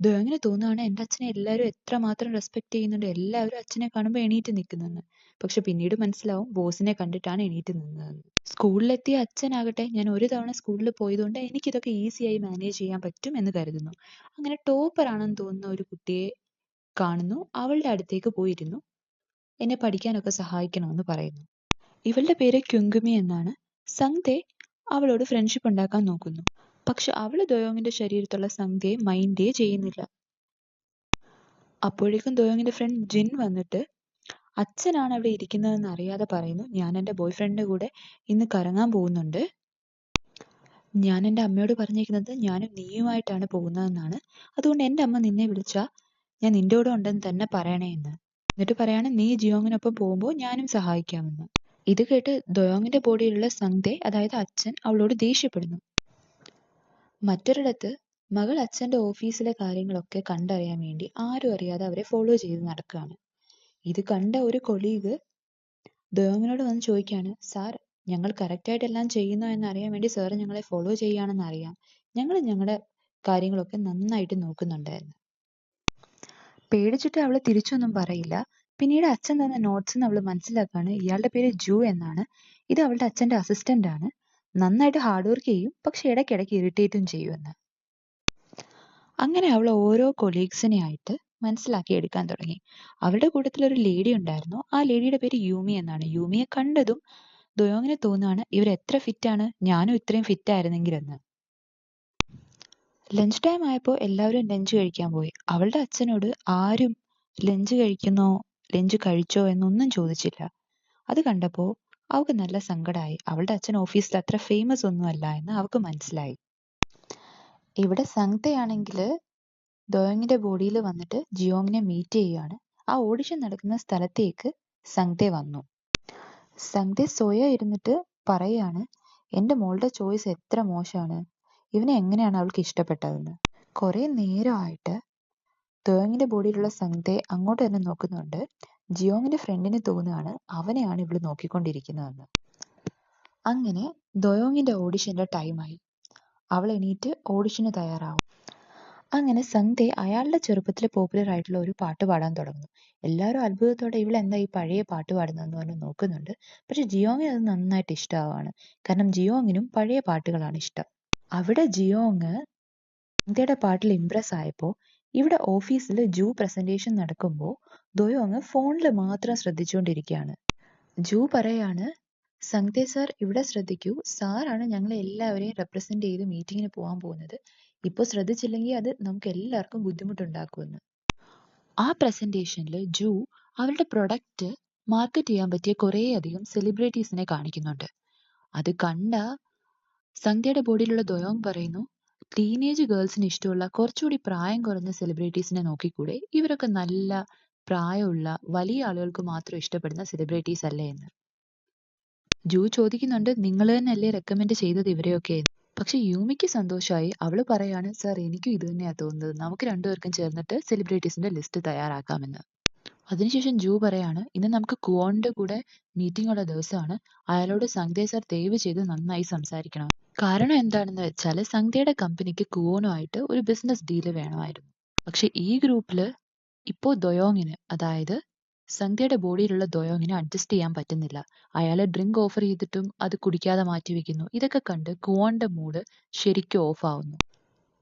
ദ്വയങ്ങിന് തോന്നുകയാണ്, എൻ്റെ അച്ഛനെ എല്ലാവരും എത്രമാത്രം റെസ്പെക്ട് ചെയ്യുന്നുണ്ട്, എല്ലാവരും അച്ഛനെ കാണുമ്പോൾ എണീറ്റ് നിൽക്കുന്നെന്ന്. പക്ഷെ പിന്നീട് മനസ്സിലാവും ബോസിനെ കണ്ടിട്ടാണ് എണീറ്റ് നിന്നതെന്ന്. സ്കൂളിലെത്തിയ അച്ഛനാകട്ടെ, ഞാൻ ഒരു തവണ സ്കൂളിൽ പോയതുകൊണ്ട് എനിക്കിതൊക്കെ ഈസിയായി മാനേജ് ചെയ്യാൻ പറ്റും എന്ന് കരുതുന്നു. അങ്ങനെ ടോപ്പർ ആണെന്ന് തോന്നുന്ന ഒരു കുട്ടിയെ കാണുന്നു, അവളുടെ അടുത്തേക്ക് പോയിരുന്നു, എന്നെ പഠിക്കാനൊക്കെ സഹായിക്കണമെന്ന് പറയുന്നു. ഇവളുടെ പേര് ക്യുങ്കുമി എന്നാണ്. സംഗ്തെ അവളോട് ഫ്രണ്ട്ഷിപ്പ് ഉണ്ടാക്കാൻ നോക്കുന്നു, പക്ഷെ അവള് ദോയോങ്ങിന്റെ ശരീരത്തുള്ള സംഗ്തയെ മൈൻഡേ ചെയ്യുന്നില്ല. അപ്പോഴേക്കും ദോയോങ്ങിന്റെ ഫ്രണ്ട് ജിൻ വന്നിട്ട് അച്ഛനാണ് അവിടെ ഇരിക്കുന്നതെന്ന് അറിയാതെ പറയുന്നു, ഞാൻ എൻ്റെ ബോയ് ഫ്രണ്ടിന്റെ കൂടെ ഇന്ന് കറങ്ങാൻ പോകുന്നുണ്ട്, ഞാൻ എൻ്റെ അമ്മയോട് പറഞ്ഞേക്കുന്നത് ഞാനും നീയുമായിട്ടാണ് പോകുന്നതെന്നാണ്, അതുകൊണ്ട് എൻ്റെ അമ്മ നിന്നെ വിളിച്ചാൽ ഞാൻ നിന്റെ കൂടെ ഉണ്ടെന്ന് തന്നെ പറയണേ എന്ന്. എന്നിട്ട് പറയാണ്, നീ ജിയോങ്ങിനൊപ്പം പോകുമ്പോൾ ഞാനും സഹായിക്കാമെന്ന്. ഇത് കേട്ട് ദോയോങ്ങിന്റെ ബോഡിയിലുള്ള സംഗ്തെ, അതായത് അച്ഛൻ, അവളോട് ദേഷ്യപ്പെടുന്നു. മറ്റൊരിടത്ത് മകൾ അച്ഛൻ്റെ ഓഫീസിലെ കാര്യങ്ങളൊക്കെ കണ്ടറിയാൻ വേണ്ടി ആരും അറിയാതെ അവരെ ഫോളോ ചെയ്ത് നടക്കുകയാണ്. ഇത് കണ്ട ഒരു കൊളീഗ് ദോയോങ്ങിനോട് വന്ന് ചോദിക്കുകയാണ്, സാർ, ഞങ്ങൾ കറക്റ്റായിട്ട് എല്ലാം ചെയ്യുന്നോ എന്നറിയാൻ വേണ്ടി സാറ് ഞങ്ങളെ ഫോളോ ചെയ്യുകയാണെന്ന് അറിയാം, ഞങ്ങൾ ഞങ്ങളുടെ കാര്യങ്ങളൊക്കെ നന്നായിട്ട് നോക്കുന്നുണ്ടായിരുന്നു. പേടിച്ചിട്ട് അവൾ തിരിച്ചൊന്നും പറയില്ല. പിന്നീട് അച്ഛൻ തന്ന നോട്ട്സ് അവൾ മനസ്സിലാക്കുകയാണ്, ഇയാളുടെ പേര് ജു എന്നാണ്, ഇത് അവളുടെ അച്ഛൻ്റെ അസിസ്റ്റന്റ് ആണ്, നന്നായിട്ട് ഹാർഡ് വർക്ക് ചെയ്യും, പക്ഷെ ഇടയ്ക്കിടയ്ക്ക് ഇറിറ്റേറ്റും ചെയ്യുമെന്ന്. അങ്ങനെ അവൾ ഓരോ കൊളീഗ്സിനെ ആയിട്ട് മനസ്സിലാക്കി എടുക്കാൻ തുടങ്ങി. അവരുടെ കൂട്ടത്തിൽ ഒരു ലേഡി ഉണ്ടായിരുന്നു, ആ ലേഡിയുടെ പേര് യൂമി എന്നാണ്. യൂമിയെ കണ്ടതും ദോയോങ്ങിന് തോന്നുകയാണ്, ഇവർ എത്ര ഫിറ്റാണ്, ഞാനും ഇത്രയും ഫിറ്റ് ആയിരുന്നെങ്കിലെന്ന്. ലഞ്ച് ടൈം ആയപ്പോൾ എല്ലാവരും ലഞ്ച് കഴിക്കാൻ പോയി. അവളുടെ അച്ഛനോട് ആരും ലഞ്ച് കഴിക്കുന്നോ, ലഞ്ച് കഴിച്ചോ എന്നൊന്നും ചോദിച്ചില്ല. അത് കണ്ടപ്പോൾ അവൾക്ക് നല്ല സങ്കടമായി. അവളുടെ അച്ഛൻ ഓഫീസിൽ അത്ര ഫേമസ് ഒന്നും അല്ല എന്ന് അവൾക്ക് മനസ്സിലായി. ഇവിടെ സംഗ്തയാണെങ്കിൽ ദോയോങ്ങിന്റെ ബോഡിയിൽ വന്നിട്ട് ജിയോങ്ങിനെ മീറ്റ് ചെയ്യുകയാണ്. ആ ഓഡിഷൻ നടക്കുന്ന സ്ഥലത്തേക്ക് സംഗ്തെ വന്നു. സംഗ്തെ സ്വയം ഇരുന്നിട്ട് പറയാണ്, എൻ്റെ മോളുടെ ചോയ്സ് എത്ര മോശമാണ്, ഇവനെ എങ്ങനെയാണ് അവൾക്ക് ഇഷ്ടപ്പെട്ടതെന്ന്. കുറെ നേരമായിട്ട് ദോയോങ്ങിന്റെ ബോഡിയിലുള്ള സംഗ്തെ അങ്ങോട്ട് തന്നെ നോക്കുന്നുണ്ട്. ജിയോങ്ങിന്റെ ഫ്രണ്ടിന് തോന്നുകയാണ് അവനെയാണ് ഇവള് നോക്കിക്കൊണ്ടിരിക്കുന്നതെന്ന്. അങ്ങനെ ദോയോങ്ങിന്റെ ഓഡിഷന്റെ ടൈമായി. അവൾ എണീറ്റ് ഓഡിഷന് തയ്യാറാവും. അങ്ങനെ സംഗ്തെ അയാളുടെ ചെറുപ്പത്തിൽ പോപ്പുലർ ആയിട്ടുള്ള ഒരു പാട്ട് പാടാൻ തുടങ്ങുന്നു. എല്ലാവരും അത്ഭുതത്തോടെ ഇവളെന്താ ഈ പഴയ പാട്ട് പാടുന്നതെന്ന് പറഞ്ഞ് നോക്കുന്നുണ്ട്. പക്ഷെ ജിയോങ്ങിന് അത് നന്നായിട്ട് ഇഷ്ടമാവാണ്, കാരണം ജിയോങ്ങിനും പഴയ പാട്ടുകളാണ് ഇഷ്ടം. അവിടെ ജിയോങ് സംഗ്തയുടെ പാട്ടിൽ ഇംപ്രസ് ആയപ്പോൾ ഇവിടെ ഓഫീസിൽ ജൂ പ്രസന്റേഷൻ നടക്കുമ്പോൾ ദോയോങ് ഫോണിൽ മാത്രം ശ്രദ്ധിച്ചുകൊണ്ടിരിക്കുകയാണ്. ജൂ പറയാണ്, സംഗ്തെ സാർ ഇവിടെ ശ്രദ്ധിക്കൂ, സാറാണ് ഞങ്ങളെ എല്ലാവരെയും റെപ്രസെന്റ് ചെയ്ത് മീറ്റിങ്ങിന് പോകാൻ പോകുന്നത്, ഇപ്പോൾ ശ്രദ്ധിച്ചില്ലെങ്കിൽ അത് നമുക്ക് എല്ലാവർക്കും ബുദ്ധിമുട്ടുണ്ടാക്കുമെന്ന്. ആ പ്രസന്റേഷനിൽ ജൂ അവരുടെ പ്രൊഡക്റ്റ് മാർക്കറ്റ് ചെയ്യാൻ പറ്റിയ കുറേയധികം സെലിബ്രിറ്റീസിനെ കാണിക്കുന്നുണ്ട്. അത് കണ്ട സംഗ്തയുടെ ബോഡിയിലുള്ള ദോയോങ് പറയുന്നു, ടീനേജ് ഗേൾസിന് ഇഷ്ടമുള്ള കുറച്ചുകൂടി പ്രായം കുറഞ്ഞ സെലിബ്രിറ്റീസിനെ നോക്കിക്കൂടെ, ഇവരൊക്കെ നല്ല പ്രായമുള്ള വലിയ ആളുകൾക്ക് മാത്രം ഇഷ്ടപ്പെടുന്ന സെലിബ്രിറ്റീസ് അല്ലേ എന്ന്. ജൂ ചോദിക്കുന്നുണ്ട്, നിങ്ങൾ തന്നെയല്ലേ റെക്കമെൻഡ് ചെയ്തത് ഇവരെയൊക്കെ? പക്ഷെ യൂമിക്ക് സന്തോഷമായി. അവള് പറയാണ്, സാർ എനിക്കും ഇത് തന്നെയാണ് തോന്നുന്നത്, നമുക്ക് രണ്ടുപേർക്കും ചേർന്നിട്ട് സെലിബ്രിറ്റീസിന്റെ ലിസ്റ്റ് തയ്യാറാക്കാമെന്ന്. അതിനുശേഷം ജൂ പറയാണ്, ഇന്ന് നമുക്ക് കുവോണിന്റെ കൂടെ മീറ്റിംഗ് ഉള്ള ദിവസമാണ്, അയാളോട് സംഗ്തെ സാർ ദയവ് ചെയ്ത് നന്നായി സംസാരിക്കണം. കാരണം എന്താണെന്ന് വെച്ചാൽ സംഗ്തയുടെ കമ്പനിക്ക് കുവോണുമായിട്ട് ഒരു ബിസിനസ് ഡീല് വേണമായിരുന്നു. പക്ഷെ ഈ ഗ്രൂപ്പില് ഇപ്പോൾ ദോയോങ്ങിന്, അതായത് സംഗ്തയുടെ ബോഡിയിലുള്ള ദോയോങ്ങിന് അഡ്ജസ്റ്റ് ചെയ്യാൻ പറ്റുന്നില്ല. അയാളെ ഡ്രിങ്ക് ഓഫർ ചെയ്തിട്ടും അത് കുടിക്കാതെ മാറ്റി വെക്കുന്നു. ഇതൊക്കെ കണ്ട് കുവോണിന്റെ മൂഡ് ശരിക്കും ഓഫ് ആവുന്നു.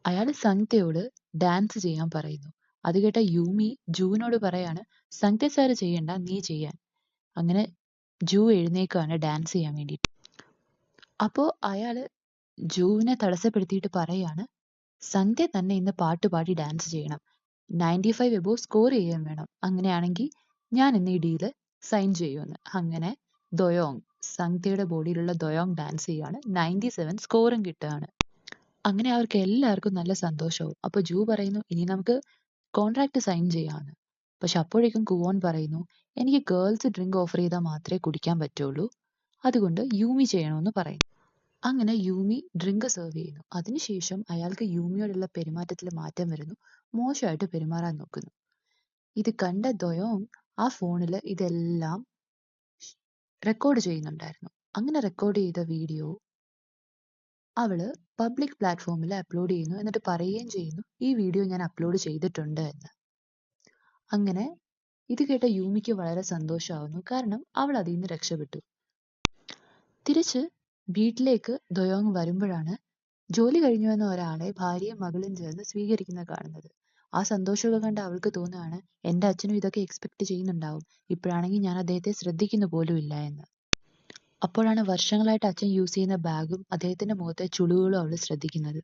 അയാൾ സംഗ്തയോട് ഡാൻസ് ചെയ്യാൻ പറയുന്നു. അത് കേട്ട യൂമി ജൂവിനോട് പറയാണ്, സംഗ്തെ സാറ് ചെയ്യണ്ട, നീ ചെയ്യാൻ. അങ്ങനെ ജൂ എഴുന്നേക്കാണ് ഡാൻസ് ചെയ്യാൻ വേണ്ടിയിട്ട്. അപ്പോൾ അയാള് ജൂവിനെ തടസ്സപ്പെടുത്തിയിട്ട് പറയാണ്, സന്ധ്യ തന്നെ ഇന്ന് പാട്ട് പാടി ഡാൻസ് ചെയ്യണം, 95 എബോവ് സ്കോർ ചെയ്യാൻ വേണം, അങ്ങനെയാണെങ്കിൽ ഞാൻ ഇന്ന് ഈ ഡീല് സൈൻ ചെയ്യുമെന്ന്. അങ്ങനെ ദൊയോങ്, സന്ധ്യയുടെ ബോഡിയിലുള്ള ദൊയോങ് ഡാൻസ് ചെയ്യാണ്, 97 സ്കോറും കിട്ടുകയാണ്. അങ്ങനെ അവർക്ക് എല്ലാവർക്കും നല്ല സന്തോഷവും. അപ്പോൾ ജൂ പറയുന്നു, ഇനി നമുക്ക് കോൺട്രാക്ട് സൈൻ ചെയ്യാമെന്ന്. പക്ഷെ അപ്പോഴേക്കും കുവോൺ പറയുന്നു, എനിക്ക് ഗേൾസ് ഡ്രിങ്ക് ഓഫർ ചെയ്താൽ മാത്രമേ കുടിക്കാൻ പറ്റുള്ളൂ, അതുകൊണ്ട് യൂമി ചെയ്യണമെന്ന് പറയും. അങ്ങനെ യൂമി ഡ്രിങ്ക് സെർവ് ചെയ്യുന്നു. അതിനുശേഷം അയാൾക്ക് യൂമിയോടുള്ള പെരുമാറ്റത്തിൽ മാറ്റം വരുന്നു, മോശമായിട്ട് പെരുമാറാൻ നോക്കുന്നു. ഇത് കണ്ട ദൊയോങ് ആ ഫോണിൽ ഇതെല്ലാം റെക്കോർഡ് ചെയ്യുന്നുണ്ടായിരുന്നു. അങ്ങനെ റെക്കോർഡ് ചെയ്ത വീഡിയോ അവള് പബ്ലിക് പ്ലാറ്റ്ഫോമിൽ അപ്ലോഡ് ചെയ്യുന്നു. എന്നിട്ട് പറയുകയും ചെയ്യുന്നു, ഈ വീഡിയോ ഞാൻ അപ്ലോഡ് ചെയ്തിട്ടുണ്ട് എന്ന്. അങ്ങനെ ഇത് കേട്ട യൂമിക്ക് വളരെ സന്തോഷമാവുന്നു, കാരണം അവൾ അതിൽ നിന്ന് രക്ഷപ്പെട്ടു. തിരിച്ച് വീട്ടിലേക്ക് ദൊയോങ് വരുമ്പോഴാണ് ജോലി കഴിഞ്ഞു വന്ന ഒരാളെ ഭാര്യയും മകളും ചേർന്ന് സ്വീകരിക്കുന്നത് കാണുന്നത്. ആ സന്തോഷമൊക്കെ കണ്ട് അവൾക്ക് തോന്നുകയാണ്, എൻ്റെ അച്ഛനും ഇതൊക്കെ എക്സ്പെക്ട് ചെയ്യുന്നുണ്ടാവും, ഇപ്പോഴാണെങ്കിൽ ഞാൻ അദ്ദേഹത്തെ ശ്രദ്ധിക്കുന്നു പോലും ഇല്ല എന്ന്. അപ്പോഴാണ് വർഷങ്ങളായിട്ട് അച്ഛൻ യൂസ് ചെയ്യുന്ന ബാഗും അദ്ദേഹത്തിന്റെ മുഖത്തെ ചുളിവുകളും അവൾ ശ്രദ്ധിക്കുന്നത്.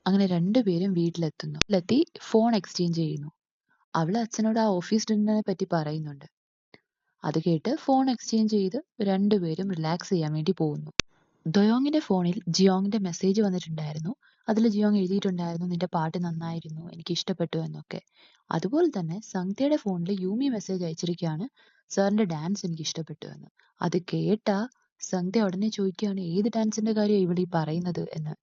അങ്ങനെ രണ്ടുപേരും വീട്ടിലെത്തി ഫോൺ എക്സ്ചേഞ്ച് ചെയ്യുന്നു. അവള് അച്ഛനോട് ആ ഓഫീസ് ഡിന്നറിനെ പറ്റി പറയുന്നുണ്ട്. അത് കേട്ട് ഫോൺ എക്സ്ചേഞ്ച് ചെയ്ത് രണ്ടുപേരും റിലാക്സ് ചെയ്യാൻ വേണ്ടി പോകുന്നു. ദൊയോങ്ങിന്റെ ഫോണിൽ ജിയോങ്ങിന്റെ മെസ്സേജ് വന്നിട്ടുണ്ടായിരുന്നു. അതിൽ ജിയോങ് എഴുതിയിട്ടുണ്ടായിരുന്നു, നിന്റെ പാട്ട് നന്നായിരുന്നു, എനിക്ക് ഇഷ്ടപ്പെട്ടു എന്നൊക്കെ. അതുപോലെ തന്നെ സന്ധ്യയുടെ ഫോണിൽ യൂമി മെസ്സേജ് അയച്ചിരിക്കുകയാണ്, സാറിന്റെ ഡാൻസ് എനിക്ക് ഇഷ്ടപ്പെട്ടു എന്ന്. അത് കേട്ട സന്ധ്യ ഉടനെ ചോദിക്കുകയാണ്, ഏത് ഡാൻസിന്റെ കാര്യം ഇവിടെ ഈ പറയുന്നത് എന്ന്.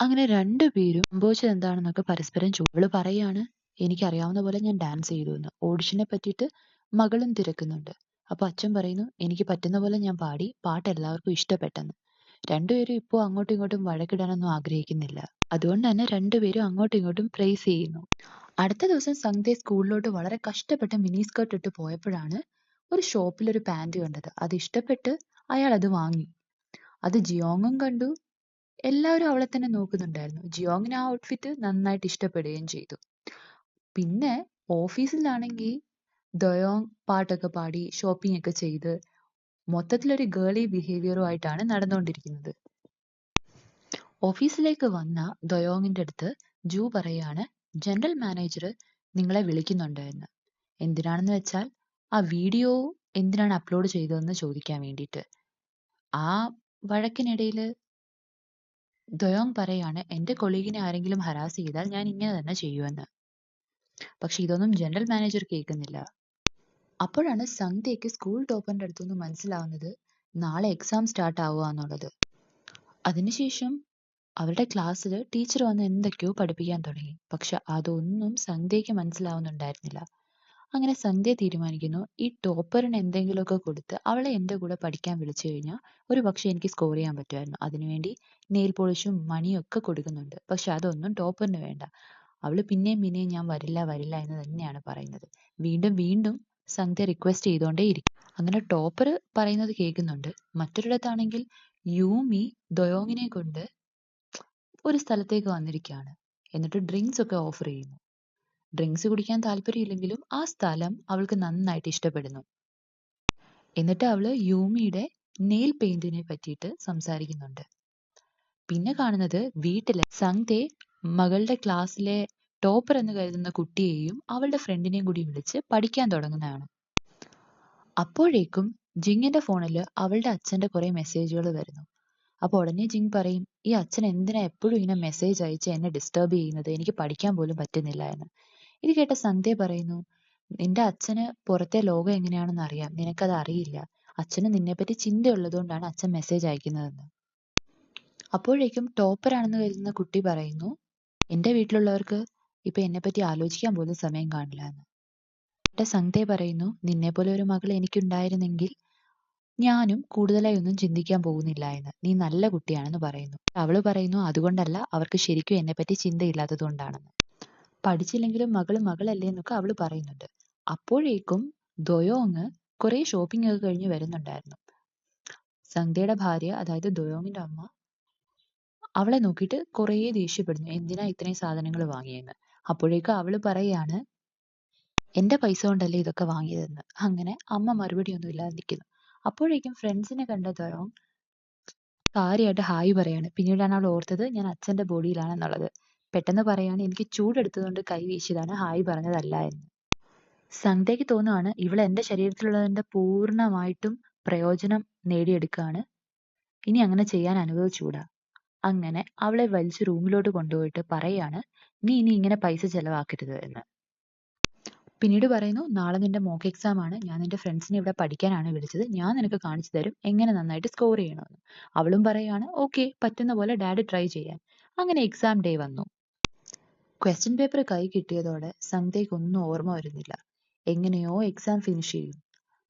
അങ്ങനെ രണ്ടുപേരും സംഭവിച്ചത് എന്താണെന്നൊക്കെ പരസ്പരം അവള് പറയാണ്, എനിക്കറിയാവുന്ന പോലെ ഞാൻ ഡാൻസ് ചെയ്തു എന്ന്. ഓഡിഷനെ പറ്റിയിട്ട് മകളും തിരക്കുന്നുണ്ട്. അപ്പൊ അച്ഛൻ പറയുന്നു, എനിക്ക് പറ്റുന്ന പോലെ ഞാൻ പാടി, പാട്ട് എല്ലാവർക്കും ഇഷ്ടപ്പെട്ടെന്ന്. രണ്ടുപേരും ഇപ്പോൾ അങ്ങോട്ടും ഇങ്ങോട്ടും വഴക്കിടാനൊന്നും ആഗ്രഹിക്കുന്നില്ല. അതുകൊണ്ട് തന്നെ രണ്ടുപേരും അങ്ങോട്ടും ഇങ്ങോട്ടും പ്രൈസ് ചെയ്യുന്നു. അടുത്ത ദിവസം സന്ധ്യ സ്കൂളിലോട്ട് വളരെ കഷ്ടപ്പെട്ട് മിനി സ്കേർട്ട് ഇട്ട് പോയപ്പോഴാണ് ഒരു ഷോപ്പിൽ ഒരു പാന്റ് കണ്ടത്. അത് ഇഷ്ടപ്പെട്ട് അയാൾ അത് വാങ്ങി. അത് ജിയോങ്ങും കണ്ടു. എല്ലാവരും അവളെ തന്നെ നോക്കുന്നുണ്ടായിരുന്നു. ജിയോങ്ങിന് ആ ഔട്ട്ഫിറ്റ് നന്നായിട്ട് ഇഷ്ടപ്പെടുകയും ചെയ്തു. പിന്നെ ഓഫീസിലാണെങ്കിൽ ദയോങ് പാട്ടൊക്കെ പാടി ഷോപ്പിംഗ് ഒക്കെ ചെയ്ത് മൊത്തത്തിലൊരു ഗേളി ബിഹേവിയറുമായിട്ടാണ് നടന്നുകൊണ്ടിരിക്കുന്നത്. ഓഫീസിലേക്ക് വന്ന ദയോങ്ങിന്റെ അടുത്ത് ജൂ പറയാണ്, ജനറൽ മാനേജർ നിങ്ങളെ വിളിക്കുന്നുണ്ട് എന്ന്. എന്തിനാണെന്ന് വെച്ചാൽ ആ വീഡിയോ എന്തിനാണ് അപ്ലോഡ് ചെയ്തതെന്ന് ചോദിക്കാൻ വേണ്ടിയിട്ട്. ആ വഴക്കിനിടയിൽ ദയോങ് പറയാണ്, എന്റെ കൊളീഗിനെ ആരെങ്കിലും ഹരാസ് ചെയ്താൽ ഞാൻ ഇങ്ങനെ തന്നെ ചെയ്യുമെന്ന്. പക്ഷെ ഇതൊന്നും ജനറൽ മാനേജർ കേൾക്കുന്നില്ല. അപ്പോഴാണ് സന്ധ്യയ്ക്ക് സ്കൂൾ ടോപ്പറിന്റെ അടുത്തുനിന്ന് മനസ്സിലാവുന്നത് നാളെ എക്സാം സ്റ്റാർട്ട് ആവുക എന്നുള്ളത്. അതിനുശേഷം അവരുടെ ക്ലാസ്സിൽ ടീച്ചർ വന്ന് എന്തൊക്കെയോ പഠിപ്പിക്കാൻ തുടങ്ങി. പക്ഷെ അതൊന്നും സന്ധ്യയ്ക്ക് മനസ്സിലാവുന്നുണ്ടായിരുന്നില്ല. അങ്ങനെ സന്ധ്യ തീരുമാനിക്കുന്നു, ഈ ടോപ്പറിന് എന്തെങ്കിലുമൊക്കെ കൊടുത്ത് അവളെ എൻ്റെ കൂടെ പഠിക്കാൻ വിളിച്ചു കഴിഞ്ഞാൽ ഒരു പക്ഷെ എനിക്ക് സ്കോർ ചെയ്യാൻ പറ്റുമായിരുന്നു. അതിനുവേണ്ടി നെയിൽ പോളിഷും മണിയും ഒക്കെ കൊടുക്കുന്നുണ്ട്. പക്ഷെ അതൊന്നും ടോപ്പറിന് വേണ്ട. അവള് പിന്നെയും പിന്നെയും ഞാൻ വരില്ല വരില്ല എന്ന് തന്നെയാണ് പറയുന്നത്. വീണ്ടും വീണ്ടും സന്ധ്യ റിക്വസ്റ്റ് ചെയ്തുകൊണ്ടേയിരിക്കും. അങ്ങനെ ടോപ്പർ പറയുന്നത് കേൾക്കുന്നുണ്ട്. മറ്റൊരിടത്താണെങ്കിൽ യൂമി ദൊയോങ്ങിനെ കൊണ്ട് ഒരു സ്ഥലത്തേക്ക് വന്നിരിക്കുകയാണ്. എന്നിട്ട് ഡ്രിങ്ക്സ് ഒക്കെ ഓഫർ ചെയ്യുന്നു. ഡ്രിങ്ക്സ് കുടിക്കാൻ താല്പര്യമില്ലെങ്കിലും ആ സ്ഥലം അവൾക്ക് നന്നായിട്ട് ഇഷ്ടപ്പെടുന്നു. എന്നിട്ട് അവള് യൂമിയുടെ നെയിൽ പെയിന്റിനെ പറ്റിയിട്ട് സംസാരിക്കുന്നുണ്ട്. പിന്നെ കാണുന്നത് വീട്ടിലെ സന്ധ്യ മകളുടെ ക്ലാസ്സിലെ ടോപ്പർ എന്ന് കരുതുന്ന കുട്ടിയെയും അവളുടെ ഫ്രണ്ടിനെയും കൂടി വിളിച്ച് പഠിക്കാൻ തുടങ്ങുന്നതാണ്. അപ്പോഴേക്കും ജിങ്ങിന്റെ ഫോണിൽ അവളുടെ അച്ഛന്റെ കുറെ മെസ്സേജുകൾ വരുന്നു. അപ്പൊ ഉടനെ ജിങ് പറയും, ഈ അച്ഛൻ എന്തിനാ എപ്പോഴും ഇങ്ങനെ മെസ്സേജ് അയച്ച് എന്നെ ഡിസ്റ്റർബ് ചെയ്യുന്നത്, എനിക്ക് പഠിക്കാൻ പോലും പറ്റുന്നില്ല എന്ന്. ഇത് കേട്ട സന്ധ്യ പറയുന്നു, നിന്റെ അച്ഛന് പുറത്തെ ലോകം എങ്ങനെയാണെന്ന് അറിയാം, നിനക്കത് അറിയില്ല. അച്ഛന് നിന്നെപ്പറ്റി ചിന്തയുള്ളതുകൊണ്ടാണ് അച്ഛൻ മെസ്സേജ് അയക്കുന്നതെന്ന്. അപ്പോഴേക്കും ടോപ്പർ ആണെന്ന് കരുതുന്ന കുട്ടി പറയുന്നു, എന്റെ വീട്ടിലുള്ളവർക്ക് ഇപ്പൊ എന്നെപ്പറ്റി ആലോചിക്കാൻ പോലും സമയം കാണില്ല എന്ന്. സന്ധ്യ പറയുന്നു, നിന്നെപ്പോലെ ഒരു മകൾ എനിക്കുണ്ടായിരുന്നെങ്കിൽ ഞാനും കൂടുതലായി ഒന്നും ചിന്തിക്കാൻ പോകുന്നില്ല എന്ന്. നീ നല്ല കുട്ടിയാണെന്ന് പറയുന്നു. അവള് പറയുന്നു, അതുകൊണ്ടല്ല, അവർക്ക് ശരിക്കും എന്നെപ്പറ്റി ചിന്തയില്ലാത്തത് കൊണ്ടാണെന്ന്. പഠിച്ചില്ലെങ്കിലും മകള് മകളല്ലേ എന്നൊക്കെ അവള് പറയുന്നുണ്ട്. അപ്പോഴേക്കും ദൊയോങ് കുറെ ഷോപ്പിംഗ് ഒക്കെ കഴിഞ്ഞ് വരുന്നുണ്ടായിരുന്നു. സന്ധ്യയുടെ ഭാര്യ, അതായത് ദൊയോങ്ങിന്റെ അമ്മ, അവളെ നോക്കിയിട്ട് കുറേ ദേഷ്യപ്പെടുന്നു, എന്തിനാ ഇത്രയും സാധനങ്ങൾ വാങ്ങിയെന്ന്. അപ്പോഴേക്കും അവള് പറയാണ്, എൻ്റെ പൈസ കൊണ്ടല്ലേ ഇതൊക്കെ വാങ്ങിയതെന്ന്. അങ്ങനെ അമ്മ മറുപടി ഒന്നും ഇല്ലാതെ നിൽക്കുന്നു. അപ്പോഴേക്കും ഫ്രണ്ട്സിനെ കണ്ട ദ്വയം കാര്യമായിട്ട് ഹായ് പറയാണ്. പിന്നീടാണ് അവൾ ഓർത്തത് ഞാൻ അച്ഛൻ്റെ ബോഡിയിലാണെന്നുള്ളത്. പെട്ടെന്ന് പറയാണ് എനിക്ക് ചൂടെടുത്തതുകൊണ്ട് കൈ വീശിയതാണ്, ഹായ് പറഞ്ഞതല്ല എന്ന്. സന്ധ്യയ്ക്ക് തോന്നുകയാണ് ഇവൾ എൻ്റെ ശരീരത്തിലുള്ളതിൻ്റെ പൂർണ്ണമായിട്ടും പ്രയോജനം നേടിയെടുക്കുകയാണ്, ഇനി അങ്ങനെ ചെയ്യാൻ അനുവദിച്ചുകൂടാ. അങ്ങനെ അവളെ വലിച്ച് റൂമിലോട്ട് കൊണ്ടുപോയിട്ട് പറയാണ് നീ ഇനി ഇങ്ങനെ പൈസ ചെലവാക്കരുത് എന്ന്. പിന്നീട് പറയുന്നു നാളെ നിന്റെ മോക്ക് എക്സാം ആണ്, ഞാൻ നിന്റെ ഫ്രണ്ട്സിനെ ഇവിടെ പഠിക്കാനാണ് വിളിച്ചത്, ഞാൻ നിനക്ക് കാണിച്ചു തരും എങ്ങനെ നന്നായിട്ട് സ്കോർ ചെയ്യണമെന്ന്. അവളും പറയാണ് ഓക്കെ, പറ്റുന്ന പോലെ ഡാഡി ട്രൈ ചെയ്യാൻ. അങ്ങനെ എക്സാം ഡേ വന്നു. ക്വസ്റ്റ്യൻ പേപ്പർ കൈ കിട്ടിയതോടെ സന്ധ്യയ്ക്ക് ഒന്നും ഓർമ്മ വരുന്നില്ല. എങ്ങനെയോ എക്സാം ഫിനിഷ് ചെയ്യും.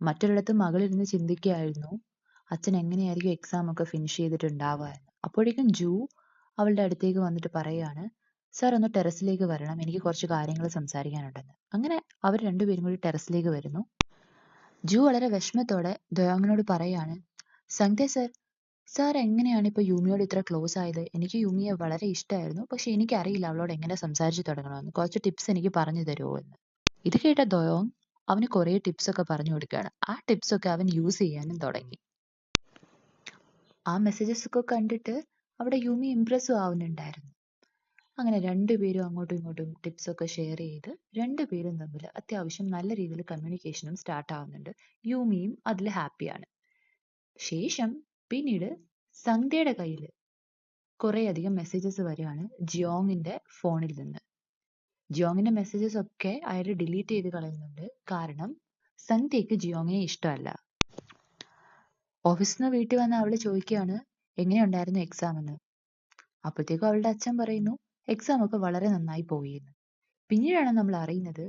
മറ്റൊരിടത്ത് മകളിരുന്ന് ചിന്തിക്കുകയായിരുന്നു അച്ഛൻ എങ്ങനെയായിരിക്കും എക്സാം ഒക്കെ ഫിനിഷ് ചെയ്തിട്ടുണ്ടാവുക എന്ന്. അപ്പോഴേക്കും ജൂ അവളുടെ അടുത്തേക്ക് വന്നിട്ട് പറയാണ് സാർ ഒന്ന് ടെറസിലേക്ക് വരണം, എനിക്ക് കുറച്ച് കാര്യങ്ങൾ സംസാരിക്കാനുണ്ടെന്ന്. അങ്ങനെ അവർ രണ്ടുപേരും കൂടി ടെറസിലേക്ക് വരുന്നു. ജൂ വളരെ വിഷമത്തോടെ ദ്വയോങ്ങിനോട് പറയാണ് സന്ധ്യ സാർ എങ്ങനെയാണ് ഇപ്പോൾ യൂമിയോട് ഇത്ര ക്ലോസ് ആയത്? എനിക്ക് യൂമിയെ വളരെ ഇഷ്ടമായിരുന്നു, പക്ഷെ എനിക്കറിയില്ല അവളോട് എങ്ങനെ സംസാരിച്ച് തുടങ്ങണമെന്ന്, കുറച്ച് ടിപ്സ് എനിക്ക് പറഞ്ഞു തരുമോ എന്ന്. ഇത് കേട്ട ദ്വയോങ് അവന് കുറേ ടിപ്സ് ഒക്കെ പറഞ്ഞു കൊടുക്കുകയാണ്. ആ ടിപ്സ് ഒക്കെ അവൻ യൂസ് ചെയ്യാനും തുടങ്ങി. ആ മെസ്സേജസ് ഒക്കെ കണ്ടിട്ട് അവിടെ യൂമി ഇംപ്രസ്സും ആവുന്നുണ്ടായിരുന്നു. അങ്ങനെ രണ്ടുപേരും അങ്ങോട്ടും ഇങ്ങോട്ടും ടിപ്സ് ഒക്കെ ഷെയർ ചെയ്ത് രണ്ടുപേരും തമ്മിൽ അത്യാവശ്യം നല്ല രീതിയിൽ കമ്മ്യൂണിക്കേഷനും സ്റ്റാർട്ട് ആവുന്നുണ്ട്. യൂമിയും അതിൽ ഹാപ്പിയാണ്. ശേഷം പിന്നീട് സന്ധ്യയുടെ കയ്യിൽ കുറേയധികം മെസ്സേജസ് വരികയാണ് ജിയോങ്ങിന്റെ ഫോണിൽ നിന്ന്. ജിയോങ്ങിന്റെ മെസ്സേജസ് ഒക്കെ അയാൾ ഡിലീറ്റ് ചെയ്ത് കളയുന്നുണ്ട്. കാരണം സന്ധ്യയ്ക്ക് ജിയോങ്ങിനെ ഇഷ്ടമല്ല. ഓഫീസിൽ നിന്ന് വീട്ടിൽ വന്ന് അവള് ചോദിക്കുകയാണ് എങ്ങനെയുണ്ടായിരുന്നു എക്സാം എന്ന്. അപ്പോഴത്തേക്കും അവളുടെ അച്ഛൻ പറയുന്നു എക്സാം ഒക്കെ വളരെ നന്നായി പോയി എന്ന്. പിന്നീടാണ് നമ്മൾ അറിയുന്നത്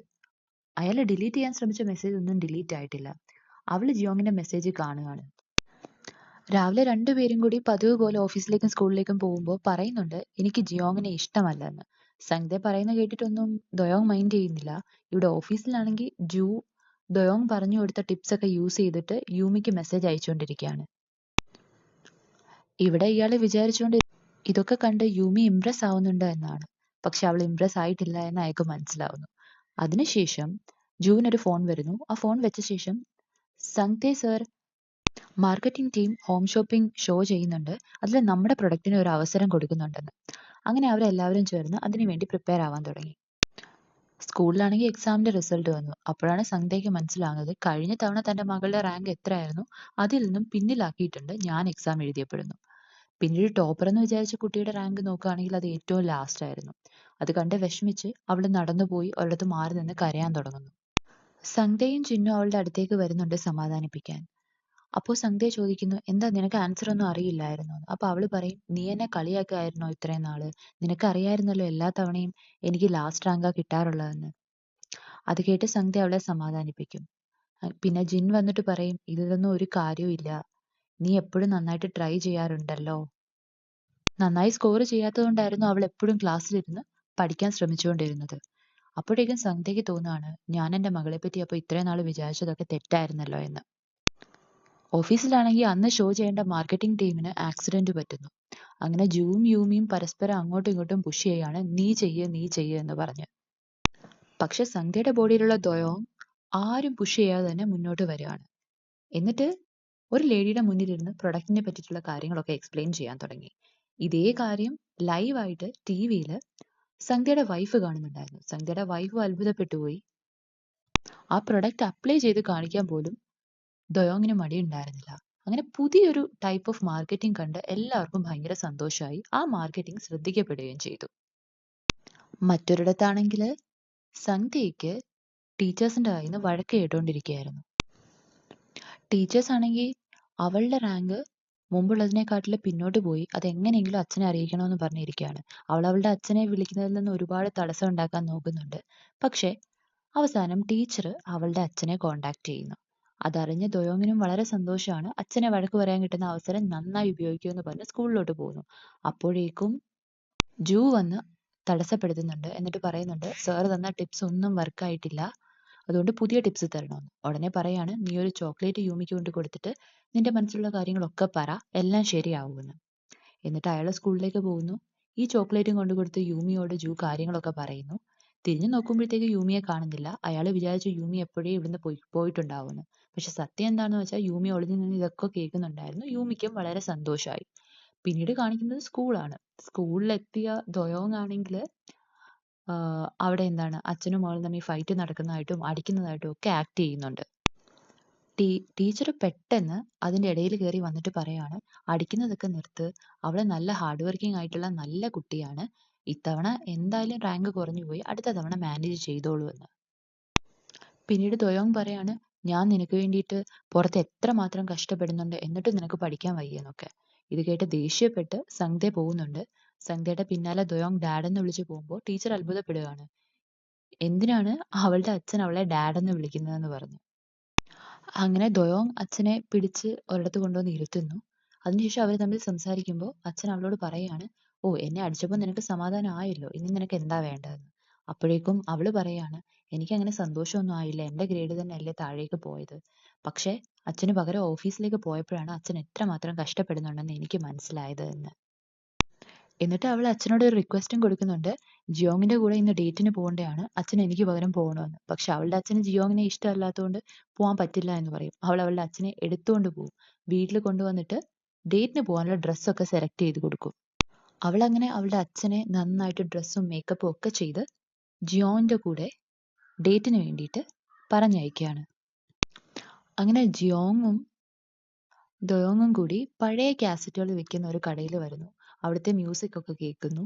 അയാൾ ഡിലീറ്റ് ചെയ്യാൻ ശ്രമിച്ച മെസ്സേജ് ഒന്നും ഡിലീറ്റ് ആയിട്ടില്ല. അവള് ജിയോങ്ങിന്റെ മെസ്സേജ് കാണുകയാണ്. രാവിലെ രണ്ടുപേരും കൂടി പതിവ് പോലെ ഓഫീസിലേക്കും സ്കൂളിലേക്കും പോകുമ്പോൾ പറയുന്നുണ്ട് എനിക്ക് ജിയോങ്ങിനെ ഇഷ്ടമല്ല എന്ന്. സന്ധ്യ പറയുന്ന കേട്ടിട്ടൊന്നും ദ്വയോങ് മൈൻഡ് ചെയ്യുന്നില്ല. ഇവിടെ ഓഫീസിലാണെങ്കിൽ ജൂ ദ്വയോങ് പറഞ്ഞു കൊടുത്ത ടിപ്സ് ഒക്കെ യൂസ് ചെയ്തിട്ട് യൂമിക്ക് മെസ്സേജ് അയച്ചുകൊണ്ടിരിക്കുകയാണ്. ഇവിടെ ഇയാൾ വിചാരിച്ചുകൊണ്ട് ഇതൊക്കെ കണ്ട് യൂമി ഇംപ്രസ് ആവുന്നുണ്ട് എന്നാണ്. പക്ഷെ അവൾ ഇംപ്രസ് ആയിട്ടില്ല എന്ന് അയാൾക്ക് മനസ്സിലാവുന്നു. അതിനുശേഷം ജൂവിനൊരു ഫോൺ വരുന്നു. ആ ഫോൺ വെച്ച ശേഷം Sandhya sir marketing team home shopping show ചെയ്യുന്നുണ്ട്, അതിൽ നമ്മുടെ പ്രൊഡക്റ്റിന് ഒരു അവസരം കൊടുക്കുന്നുണ്ടെന്ന്. അങ്ങനെ അവരെല്ലാവരും ചേർന്ന് അതിനുവേണ്ടി പ്രിപ്പയർ ആവാൻ തുടങ്ങി. സ്കൂളിലാണെങ്കിൽ എക്സാമിന്റെ റിസൾട്ട് വന്നു. അപ്പോഴാണ് സന്ധ്യയ്ക്ക് മനസ്സിലാവുന്നത് കഴിഞ്ഞ തവണ തന്റെ മകളുടെ റാങ്ക് എത്രയായിരുന്നു അതിൽ നിന്നും പിന്നിലാക്കിയിട്ടുണ്ട് ഞാൻ എക്സാം എഴുതിയപ്പെടുന്നു. പിന്നീട് ടോപ്പർ എന്ന് വിചാരിച്ച കുട്ടിയുടെ റാങ്ക് നോക്കുകയാണെങ്കിൽ അത് ഏറ്റവും ലാസ്റ്റ് ആയിരുന്നു. അത് കണ്ട് വിഷമിച്ച് അവൾ നടന്നുപോയി ഒരിടത്ത് മാറി നിന്ന് കരയാൻ തുടങ്ങുന്നു. സന്ധ്യയും ചിന്നു അവളുടെ അടുത്തേക്ക് വരുന്നുണ്ട് സമാധാനിപ്പിക്കാൻ. അപ്പോൾ സന്ധ്യ ചോദിക്കുന്നു എന്താ നിനക്ക് ആൻസർ ഒന്നും അറിയില്ലായിരുന്നോ? അപ്പൊ അവള് പറയും നീ എന്നെ കളിയാക്കായിരുന്നോ ഇത്രയും നാള്, നിനക്കറിയായിരുന്നല്ലോ എല്ലാ തവണയും എനിക്ക് ലാസ്റ്റ് റാങ്കാ കിട്ടാറുള്ളതെന്ന്. അത് കേട്ട് സന്ധ്യ അവളെ സമാധാനിപ്പിക്കും. പിന്നെ ജിൻ വന്നിട്ട് പറയും ഇതിലൊന്നും ഒരു കാര്യവും ഇല്ല, നീ എപ്പോഴും നന്നായിട്ട് ട്രൈ ചെയ്യാറുണ്ടല്ലോ. നന്നായി സ്കോർ ചെയ്യാത്തതുകൊണ്ടായിരുന്നു അവൾ എപ്പോഴും ക്ലാസ്സിലിരുന്ന് പഠിക്കാൻ ശ്രമിച്ചുകൊണ്ടിരുന്നത്. അപ്പോഴേക്കും സന്ധ്യയ്ക്ക് തോന്നുകയാണ് ഞാൻ എൻ്റെ മകളെ പറ്റി അപ്പോൾ ഇത്രയും നാൾ വിചാരിച്ചതൊക്കെ തെറ്റായിരുന്നല്ലോ എന്ന്. ഓഫീസിലാണെങ്കിൽ അന്ന് ഷോ ചെയ്യേണ്ട മാർക്കറ്റിംഗ് ടീമിന് ആക്സിഡന്റ് പറ്റുന്നു. അങ്ങനെ ജൂവും യൂമിയും പരസ്പരം അങ്ങോട്ടും ഇങ്ങോട്ടും പുഷ് ചെയ്യാണ് നീ ചെയ്യ് എന്ന് പറഞ്ഞ്. പക്ഷെ സന്ധ്യയുടെ ബോഡിയിലുള്ള ദ്വയോങ് ആരും പുഷ് ചെയ്യാതെ തന്നെ മുന്നോട്ട് വരികയാണ്. എന്നിട്ട് ഒരു ലേഡിയുടെ മുന്നിലിരുന്ന് പ്രൊഡക്റ്റിനെ പറ്റിയിട്ടുള്ള കാര്യങ്ങളൊക്കെ എക്സ്പ്ലെയിൻ ചെയ്യാൻ തുടങ്ങി. ഇതേ കാര്യം ലൈവായിട്ട് ടി വിയിൽ സന്ധ്യയുടെ വൈഫ് കാണുന്നുണ്ടായിരുന്നു. സന്ധ്യയുടെ വൈഫ് അത്ഭുതപ്പെട്ടു പോയി. ആ പ്രൊഡക്റ്റ് അപ്ലൈ ചെയ്ത് കാണിക്കാൻ പോലും ദ്വയോങ്ങിന് മടിയുണ്ടായിരുന്നില്ല. അങ്ങനെ പുതിയൊരു ടൈപ്പ് ഓഫ് മാർക്കറ്റിംഗ് കണ്ട് എല്ലാവർക്കും ഭയങ്കര സന്തോഷമായി. ആ മാർക്കറ്റിംഗ് ശ്രദ്ധിക്കപ്പെടുകയും ചെയ്തു. മറ്റൊരിടത്താണെങ്കിൽ സന്ധ്യയ്ക്ക് ടീച്ചേഴ്സിന്റെ കയ്യിൽ നിന്ന് വഴക്ക് കേട്ടുകൊണ്ടിരിക്കുകയായിരുന്നു. ടീച്ചേഴ്സ് ആണെങ്കിൽ അവളുടെ റാങ്ക് മുമ്പുള്ളതിനെക്കാട്ടിൽ പിന്നോട്ട് പോയി, അതെങ്ങനെയെങ്കിലും അച്ഛനെ അറിയിക്കണമെന്ന് പറഞ്ഞിരിക്കുകയാണ്. അവൾ അവളുടെ അച്ഛനെ വിളിക്കുന്നതിൽ നിന്ന് ഒരുപാട് തടസ്സം ഉണ്ടാക്കാൻ നോക്കുന്നുണ്ട്. പക്ഷെ അവസാനം ടീച്ചർ അവളുടെ അച്ഛനെ കോണ്ടാക്ട് ചെയ്യുന്നു. അതറിഞ്ഞ് ദ്വയോങ്ങിനും വളരെ സന്തോഷമാണ്. അച്ഛനെ വഴക്ക് പറയാൻ കിട്ടുന്ന അവസരം നന്നായി ഉപയോഗിക്കുമെന്ന് പറഞ്ഞ് സ്കൂളിലോട്ട് പോകുന്നു. അപ്പോഴേക്കും ജൂ വന്ന് തടസ്സപ്പെടുത്തുന്നുണ്ട്. എന്നിട്ട് പറയുന്നുണ്ട് സാർ തന്ന ടിപ്സ് ഒന്നും വർക്കായിട്ടില്ല, അതുകൊണ്ട് പുതിയ ടിപ്സ് തരണമെന്ന്. ഉടനെ പറയാണ് നീ ഒരു ചോക്ലേറ്റ് യൂമിക്ക് കൊണ്ട് കൊടുത്തിട്ട് നിന്റെ മനസ്സിലുള്ള കാര്യങ്ങളൊക്കെ പറ, എല്ലാം ശരിയാവുമെന്ന്. എന്നിട്ട് അയാൾ സ്കൂളിലേക്ക് പോകുന്നു. ഈ ചോക്ലേറ്റും കൊണ്ട് കൊടുത്ത് യൂമിയോട് ജൂ കാര്യങ്ങളൊക്കെ പറയുന്നു. തിരിഞ്ഞു നോക്കുമ്പോഴത്തേക്ക് യൂമിയെ കാണുന്നില്ല. അയാൾ വിചാരിച്ചു യൂമി എപ്പോഴേ ഇവിടുന്ന് പോയിട്ടുണ്ടാവുമെന്ന്. പക്ഷെ സത്യം എന്താണെന്ന് വെച്ചാൽ യൂമി ഒളിഞ്ഞു നിന്ന് ഇതൊക്കെ കേൾക്കുന്നുണ്ടായിരുന്നു. യൂമിക്കും വളരെ സന്തോഷമായി. പിന്നീട് കാണിക്കുന്നത് സ്കൂളാണ്. സ്കൂളിലെത്തിയ ദൊയോങ് ആണെങ്കിൽ അവിടെ അച്ഛനും മകളും തമ്മിൽ ഫൈറ്റ് നടക്കുന്നതായിട്ടും അടിക്കുന്നതായിട്ടും ഒക്കെ ആക്ട് ചെയ്യുന്നുണ്ട്. ടീച്ചർ പെട്ടെന്ന് അതിൻ്റെ ഇടയിൽ കയറി വന്നിട്ട് പറയാണ്, അടിക്കുന്നതൊക്കെ നിർത്ത്, അവള് നല്ല ഹാർഡ് വർക്കിംഗ് ആയിട്ടുള്ള നല്ല കുട്ടിയാണ്, ഇത്തവണ എന്തായാലും റാങ്ക് കുറഞ്ഞു പോയി, അടുത്ത തവണ മാനേജ് ചെയ്തോളൂ എന്ന്. പിന്നീട് ദൊയോങ് പറയാണ്, ഞാൻ നിനക്ക് വേണ്ടിയിട്ട് പുറത്ത് എത്രമാത്രം കഷ്ടപ്പെടുന്നുണ്ട്, എന്നിട്ടും നിനക്ക് പഠിക്കാൻ വയ്യെന്നൊക്കെ. ഇത് കേട്ട് ദേഷ്യപ്പെട്ട് സങ്ദെ പോകുന്നുണ്ട്. സങ്ദയുടെ പിന്നാലെ ദൊയോങ് ഡാഡെന്ന് വിളിച്ച് പോകുമ്പോൾ ടീച്ചർ അത്ഭുതപ്പെടുകയാണ്. എന്തിനാണ് അവളുടെ അച്ഛൻ അവളെ ഡാഡെന്ന് വിളിക്കുന്നതെന്ന് പറഞ്ഞു. അങ്ങനെ ദൊയോങ് അച്ഛനെ പിടിച്ച് ഒരിടത്ത് കൊണ്ടുവന്ന് ഇരുത്തുന്നു. അതിനുശേഷം അവർ തമ്മിൽ സംസാരിക്കുമ്പോൾ അച്ഛൻ അവളോട് പറയാണ്, ഓ, എന്നെ അടിച്ചപ്പോൾ നിനക്ക് സമാധാനം ആയല്ലോ, ഇനി നിനക്ക് എന്താ വേണ്ടതെന്ന്. അപ്പോഴേക്കും അവള് പറയാണ്, എനിക്കങ്ങനെ സന്തോഷമൊന്നും ആയില്ല, എൻ്റെ ഗ്രേഡ് തന്നെ അല്ലേ താഴേക്ക് പോയത്. പക്ഷെ അച്ഛന് പകരം ഓഫീസിലേക്ക് പോയപ്പോഴാണ് അച്ഛൻ എത്രമാത്രം കഷ്ടപ്പെടുന്നുണ്ടെന്ന് എനിക്ക് മനസ്സിലായത് എന്ന്. എന്നിട്ട് അവൾ അച്ഛനോട് ഒരു റിക്വസ്റ്റും കൊടുക്കുന്നുണ്ട്, ജിയോങ്ങിന്റെ കൂടെ ഇന്ന് ഡേറ്റിന് പോകേണ്ടതാണ്, അച്ഛൻ എനിക്ക് പകരം പോകണമെന്ന്. പക്ഷെ അവളുടെ അച്ഛന് ജിയോങ്ങിനെ ഇഷ്ടമല്ലാത്തതുകൊണ്ട് പോകാൻ പറ്റില്ല എന്ന് പറയും. അവൾ അവളുടെ അച്ഛനെ എടുത്തുകൊണ്ട് പോകും. വീട്ടിൽ കൊണ്ടുവന്നിട്ട് ഡേറ്റിന് പോകാനുള്ള ഡ്രസ്സൊക്കെ സെലക്ട് ചെയ്ത് കൊടുക്കും. അവളങ്ങനെ അവളുടെ അച്ഛനെ നന്നായിട്ട് ഡ്രസ്സും മേക്കപ്പും ഒക്കെ ചെയ്ത് ജിയോന്റെ കൂടെ ഡേറ്റിന് വേണ്ടിയിട്ട് പറഞ്ഞയക്കുകയാണ്. അങ്ങനെ ജിയോങ്ങും ദൊയോങ്ങും കൂടി പഴയ കാസറ്റുകൾ വെക്കുന്ന ഒരു കടയിൽ വരുന്നു. അവിടുത്തെ മ്യൂസിക് ഒക്കെ കേൾക്കുന്നു.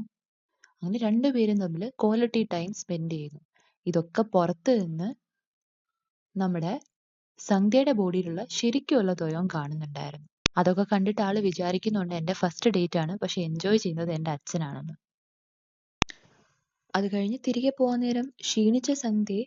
അങ്ങനെ രണ്ടുപേരും തമ്മിൽ ക്വാളിറ്റി ടൈം സ്പെൻഡ് ചെയ്യുന്നു. ഇതൊക്കെ പുറത്ത് നിന്ന് നമ്മുടെ സന്ധ്യയുടെ ബോഡിയിലുള്ള ശരിക്കുള്ള ദൊയോങ് കാണുന്നുണ്ടായിരുന്നു. അതൊക്കെ കണ്ടിട്ട് ആള് വിചാരിക്കുന്നുണ്ട്, എൻ്റെ ഫസ്റ്റ് ഡേറ്റ് ആണ്, പക്ഷെ എൻജോയ് ചെയ്യുന്നത് എൻ്റെ അച്ഛനാണെന്ന്. അത് കഴിഞ്ഞ് തിരികെ പോകാൻ നേരം ക്ഷീണിച്ച സന്ധ്യയെ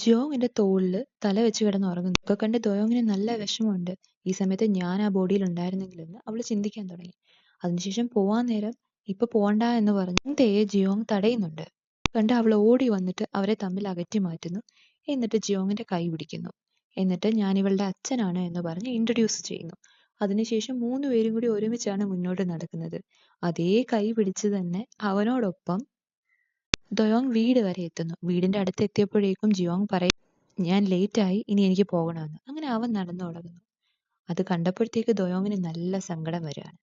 ജിയോങ്ങിന്റെ തോളില് തല വെച്ച് കിടന്ന് ഉറങ്ങുന്നു. ഒക്കെ കണ്ട് ദൊയോങ്ങിന് നല്ല വിഷമമുണ്ട്. ഈ സമയത്ത് ഞാൻ ആ ബോഡിയിൽ ഉണ്ടായിരുന്നെങ്കിലെന്ന് അവള് ചിന്തിക്കാൻ തുടങ്ങി. അതിനുശേഷം പോവാൻ നേരം ഇപ്പൊ പോണ്ട എന്ന് പറഞ്ഞ് സന്ധ്യയെ ജിയോങ് തടയുന്നുണ്ട്. കണ്ട് അവൾ ഓടി വന്നിട്ട് അവരെ തമ്മിൽ അകറ്റി മാറ്റുന്നു. എന്നിട്ട് ജിയോങ്ങിന്റെ കൈ പിടിക്കുന്നു. എന്നിട്ട് ഞാൻ ഇവളുടെ അച്ഛനാണ് എന്ന് പറഞ്ഞ് ഇൻട്രൊഡ്യൂസ് ചെയ്യുന്നു. അതിനുശേഷം 3 പേരും കൂടി ഒരുമിച്ചാണ് മുന്നോട്ട് നടക്കുന്നത്. അതേ കൈ പിടിച്ച് തന്നെ അവനോടൊപ്പം ദൊയോങ് വീട് വരെ എത്തുന്നു. വീടിന്റെ അടുത്ത് എത്തിയപ്പോഴേക്കും ജിയോങ് പറയും, ഞാൻ ലേറ്റായി, ഇനി എനിക്ക് പോകണമെന്ന്. അങ്ങനെ അവൻ നടന്നു തുടങ്ങുന്നു. അത് കണ്ടപ്പോഴത്തേക്ക് ദൊയോങ്ങിന് നല്ല സങ്കടം വരികയാണ്.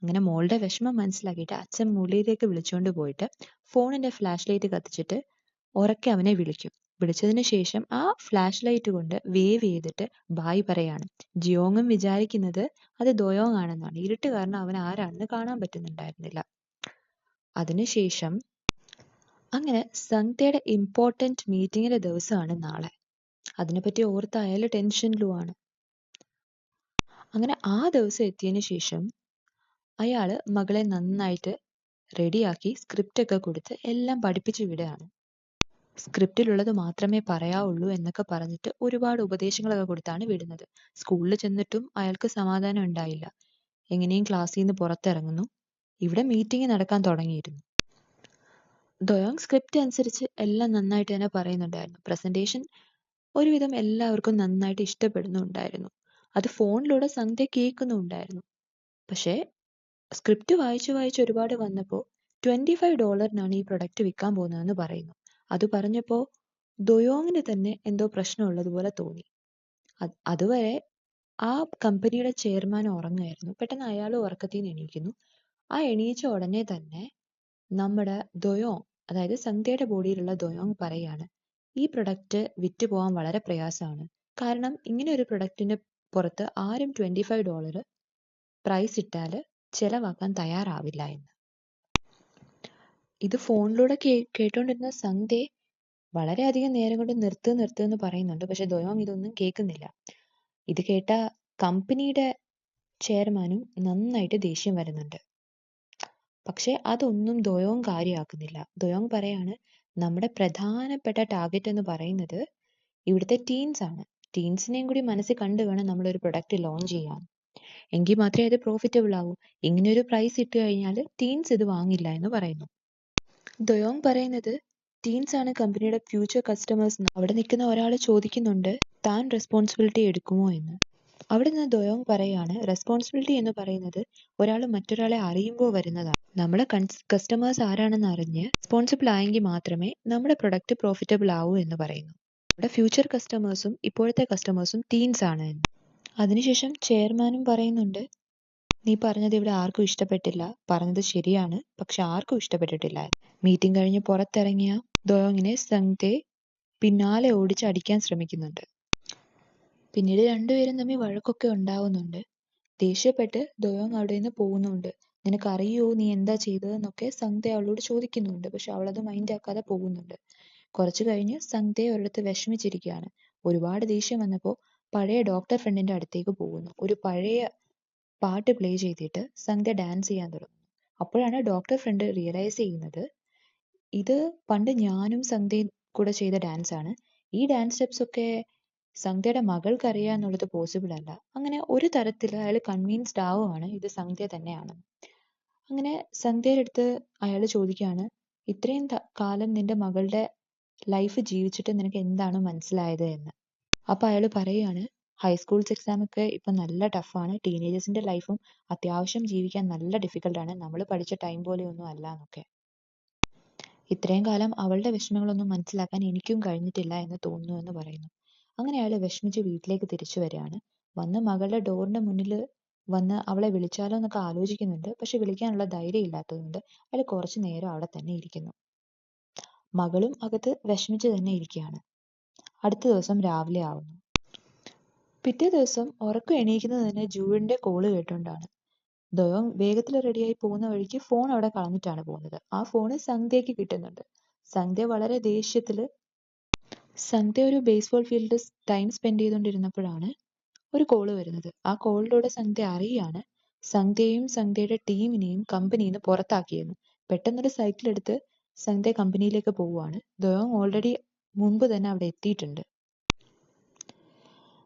അങ്ങനെ മോളുടെ വിഷമം മനസ്സിലാക്കിയിട്ട് അച്ഛൻ മുറിയിലേക്ക് വിളിച്ചുകൊണ്ട് പോയിട്ട് ഫോണിന്റെ ഫ്ലാഷ് ലൈറ്റ് കത്തിച്ചിട്ട് ഉറക്കെ അവനെ വിളിക്കും. വിളിച്ചതിന് ശേഷം ആ ഫ്ലാഷ് ലൈറ്റ് കൊണ്ട് വേവ് ചെയ്തിട്ട് ബായ് പറയാണ്. ജിയോങ്ങും വിചാരിക്കുന്നത് അത് ദൊയോങ് ആണെന്നാണ്. ഇരുട്ട് കാരണം അവൻ ആരാണെന്ന് കാണാൻ പറ്റുന്നുണ്ടായിരുന്നില്ല. അതിനുശേഷം അങ്ങനെ സന്ധ്യയുടെ ഇമ്പോർട്ടന്റ് മീറ്റിങ്ങിന്റെ ദിവസമാണ് നാളെ. അതിനെപ്പറ്റി ഓർത്ത് അയാൾ ടെൻഷനിലുമാണ്. അങ്ങനെ ആ ദിവസം എത്തിയതിനു ശേഷം അയാള് മകളെ നന്നായിട്ട് റെഡിയാക്കി സ്ക്രിപ്റ്റ് ഒക്കെ കൊടുത്ത് എല്ലാം പഠിപ്പിച്ചു വിടുകയാണ്. സ്ക്രിപ്റ്റിലുള്ളത് മാത്രമേ പറയാവുള്ളൂ എന്നൊക്കെ പറഞ്ഞിട്ട് ഒരുപാട് ഉപദേശങ്ങളൊക്കെ കൊടുത്താണ് വിടുന്നത്. സ്കൂളിൽ ചെന്നിട്ടും അയാൾക്ക് സമാധാനം ഉണ്ടായില്ല. എങ്ങനെയും ക്ലാസ്സിൽ നിന്ന് പുറത്തിറങ്ങുന്നു. ഇവിടെ മീറ്റിംഗ് നടക്കാൻ തുടങ്ങിയിരുന്നു. ദൊയോങ് സ്ക്രിപ്റ്റ് അനുസരിച്ച് എല്ലാം നന്നായിട്ട് തന്നെ പറയുന്നുണ്ടായിരുന്നു. പ്രസന്റേഷൻ ഒരുവിധം എല്ലാവർക്കും നന്നായിട്ട് ഇഷ്ടപ്പെടുന്നുണ്ടായിരുന്നു. അത് ഫോണിലൂടെ സന്ധ്യ കേൾക്കുന്നുണ്ടായിരുന്നു. പക്ഷേ സ്ക്രിപ്റ്റ് വായിച്ച് ഒരുപാട് വന്നപ്പോൾ $25 ഈ പ്രൊഡക്റ്റ് വിൽക്കാൻ പോകുന്നതെന്ന് പറയുന്നു. അത് പറഞ്ഞപ്പോൾ ദൊയോങ്ങിന് തന്നെ എന്തോ പ്രശ്നമുള്ളതുപോലെ തോന്നി. അതുവരെ ആ കമ്പനിയുടെ ചെയർമാൻ ഉറങ്ങുമായിരുന്നു. പെട്ടെന്ന് അയാൾ ഉറക്കത്തിൽ നിന്ന് എണീക്കുന്നു. ആ എണീച്ച ഉടനെ തന്നെ നമ്മുടെ ദൊയോങ്, അതായത് സന്ധ്യയുടെ ബോഡിയിലുള്ള ദൊയോങ് പറയാണ്, ഈ പ്രൊഡക്റ്റ് വിറ്റ് പോകാൻ വളരെ പ്രയാസമാണ്. കാരണം ഇങ്ങനെ ഒരു പ്രൊഡക്റ്റിന്റെ പുറത്ത് ആരും $25 പ്രൈസ് ഇട്ടാൽ ചെലവാക്കാൻ തയ്യാറാവില്ല എന്ന്. ഇത് ഫോണിലൂടെ കേട്ടോണ്ടിരുന്ന സന്ധ്യ വളരെയധികം നേരം കൊണ്ട് നിർത്ത് എന്ന് പറയുന്നുണ്ട്. പക്ഷെ ദൊയോങ് ഇതൊന്നും കേൾക്കുന്നില്ല. ഇത് കേട്ട കമ്പനിയുടെ ചെയർമാനും നന്നായിട്ട് ദേഷ്യം വരുന്നുണ്ട്. പക്ഷെ അതൊന്നും ദൊയോങ് കാര്യമാക്കുന്നില്ല. ദൊയോങ് പറയാണ്, നമ്മുടെ പ്രധാനപ്പെട്ട ടാർഗറ്റ് എന്ന് പറയുന്നത് ഇവിടുത്തെ ടീൻസ് ആണ്. ടീൻസിനെയും കൂടി മനസ്സിൽ കണ്ടു വേണം നമ്മളൊരു പ്രൊഡക്റ്റ് ലോഞ്ച് ചെയ്യാൻ. എങ്കിൽ മാത്രമേ അത് പ്രോഫിറ്റബിൾ ആവൂ. ഇങ്ങനെ ഒരു പ്രൈസ് ഇട്ട് കഴിഞ്ഞാൽ ടീൻസ് ഇത് വാങ്ങില്ല എന്ന് പറയുന്നു. ദൊയോങ് പറയുന്നത് ടീൻസ് ആണ് കമ്പനിയുടെ ഫ്യൂച്ചർ കസ്റ്റമേഴ്സ്. അവിടെ നിൽക്കുന്ന ഒരാൾ ചോദിക്കുന്നുണ്ട്, താൻ റെസ്പോൺസിബിലിറ്റി എടുക്കുമോ എന്ന്. അവിടെ നിന്ന് ദോയോങ് പറയാണ് റെസ്പോൺസിബിലിറ്റി എന്ന് പറയുന്നത് ഒരാൾ മറ്റൊരാളെ അറിയുമ്പോൾ വരുന്നതാണ്. നമ്മുടെ കസ്റ്റമേഴ്സ് ആരാണെന്ന് അറിഞ്ഞ് റെസ്പോൺസിബിൾ ആയെങ്കിൽ മാത്രമേ നമ്മുടെ പ്രൊഡക്റ്റ് പ്രോഫിറ്റബിൾ ആവൂ എന്ന് പറയുന്നു. നമ്മുടെ ഫ്യൂച്ചർ കസ്റ്റമേഴ്സും ഇപ്പോഴത്തെ കസ്റ്റമേഴ്സും ടീൻസ് ആണ് എന്ന്. അതിനുശേഷം ചെയർമാനും പറയുന്നുണ്ട്, നീ പറഞ്ഞത് ഇവിടെ ആർക്കും ഇഷ്ടപ്പെട്ടില്ല, പറഞ്ഞത് ശരിയാണ്, പക്ഷെ ആർക്കും ഇഷ്ടപ്പെട്ടിട്ടില്ല. മീറ്റിംഗ് കഴിഞ്ഞ് പുറത്തിറങ്ങിയ ദോയോങ്ങിനെ സംഗ്തെ പിന്നാലെ ഓടിച്ച് അടിക്കാൻ ശ്രമിക്കുന്നുണ്ട്. പിന്നീട് രണ്ടുപേരും തമ്മിൽ വഴക്കൊക്കെ ഉണ്ടാവുന്നുണ്ട്. ദേഷ്യപ്പെട്ട് ദോയോങ് അവിടെ നിന്ന് പോകുന്നുണ്ട്. നിനക്കറിയോ നീ എന്താ ചെയ്തതെന്നൊക്കെ സംഗ്തെ അവളോട് ചോദിക്കുന്നുണ്ട്. പക്ഷെ അവളത് മൈൻഡ് ആക്കാതെ പോകുന്നുണ്ട്. കുറച്ചു കഴിഞ്ഞ് സംഗ്തെ ഒരിടത്ത് വിഷമിച്ചിരിക്കുകയാണ്. ഒരുപാട് ദേഷ്യം വന്നപ്പോൾ പഴയ ഡോക്ടർ ഫ്രണ്ടിന്റെ അടുത്തേക്ക് പോകുന്നു. ഒരു പഴയ പാട്ട് പ്ലേ ചെയ്തിട്ട് സംഗ്തെ ഡാൻസ് ചെയ്യാൻ തുടങ്ങുന്നു. അപ്പോഴാണ് ഡോക്ടർ ഫ്രണ്ട് റിയലൈസ് ചെയ്യുന്നത് ഇത് പണ്ട് ഞാനും സംഗ്തയും കൂടെ ചെയ്ത ഡാൻസ് ആണ്. ഈ ഡാൻസ് സ്റ്റെപ്സ് ഒക്കെ സംഗ്തയുടെ മകൾക്ക് അറിയാന്നുള്ളത് പോസിബിൾ അല്ല. അങ്ങനെ ഒരു തരത്തിൽ അയാൾ കൺവിൻസ്ഡ് ആവുകയാണ് ഇത് സംഗ്ത തന്നെയാണ്. അങ്ങനെ സംഗ്തയുടെ അടുത്ത് അയാൾ ചോദിക്കുകയാണ്, ഇത്രയും കാലം നിന്റെ മകളുടെ ലൈഫ് ജീവിച്ചിട്ട് നിനക്ക് എന്താണ് മനസ്സിലായത് എന്ന്. അപ്പൊ അയാൾ പറയുകയാണ്, ഹൈസ്കൂൾസ് എക്സാം ഒക്കെ ഇപ്പൊ നല്ല ടഫാണ്, ടീനേജേഴ്സിന്റെ ലൈഫും അത്യാവശ്യം ജീവിക്കാൻ നല്ല ഡിഫിക്കൽട്ടാണ്, നമ്മൾ പഠിച്ച ടൈം പോലെയൊന്നും അല്ല എന്നൊക്കെ. ഇത്രയും കാലം അവളുടെ വിഷമങ്ങളൊന്നും മനസ്സിലാക്കാൻ എനിക്കും കഴിഞ്ഞിട്ടില്ല എന്ന് തോന്നുന്നു എന്ന് പറയുന്നു. അങ്ങനെ അയാൾ വിഷമിച്ച് വീട്ടിലേക്ക് തിരിച്ചു വരികയാണ്. വന്ന് മകളുടെ ഡോറിന്റെ മുന്നിൽ വന്ന് അവളെ വിളിച്ചാലോ എന്നൊക്കെ ആലോചിക്കുന്നുണ്ട്. പക്ഷെ വിളിക്കാനുള്ള ധൈര്യം ഇല്ലാത്തതുകൊണ്ട് അയാൾ കുറച്ചു നേരം അവിടെ തന്നെ ഇരിക്കുന്നു. മകളും അകത്ത് വിഷമിച്ച് തന്നെ ഇരിക്കുകയാണ്. അടുത്ത ദിവസം രാവിലെ ആവുന്നു. പിറ്റേ ദിവസം ഉറക്കം എണീക്കുന്നത് തന്നെ ജൂവിന്റെ കോള് കേട്ടുകൊണ്ടാണ്. ദോയോങ് വേഗത്തിൽ റെഡിയായി പോകുന്ന വഴിക്ക് ഫോൺ അവിടെ കളഞ്ഞിട്ടാണ് പോകുന്നത്. ആ ഫോണ് സംഗ്തയ്ക്ക് കിട്ടുന്നുണ്ട്. സംഗ്ത വളരെ ദേഷ്യത്തില് സംഗ്ത ഒരു ബേസ്ബോൾ ഫീൽഡിൽ ടൈം സ്പെൻഡ് ചെയ്തുകൊണ്ടിരുന്നപ്പോഴാണ് ഒരു കോള് വരുന്നത്. ആ കോളിലൂടെ സംഗ്ത അറിയാണ് സംഗ്തയെയും സംഗ്തയുടെ ടീമിനെയും കമ്പനിയിൽ നിന്ന് പുറത്താക്കിയെന്ന്. പെട്ടെന്നൊരു സൈക്കിൾ എടുത്ത് സംഗ്ത കമ്പനിയിലേക്ക് പോവുകയാണ്. ദോയോങ് ഓൾറെഡി മുൻപ് തന്നെ അവിടെ എത്തിയിട്ടുണ്ട്.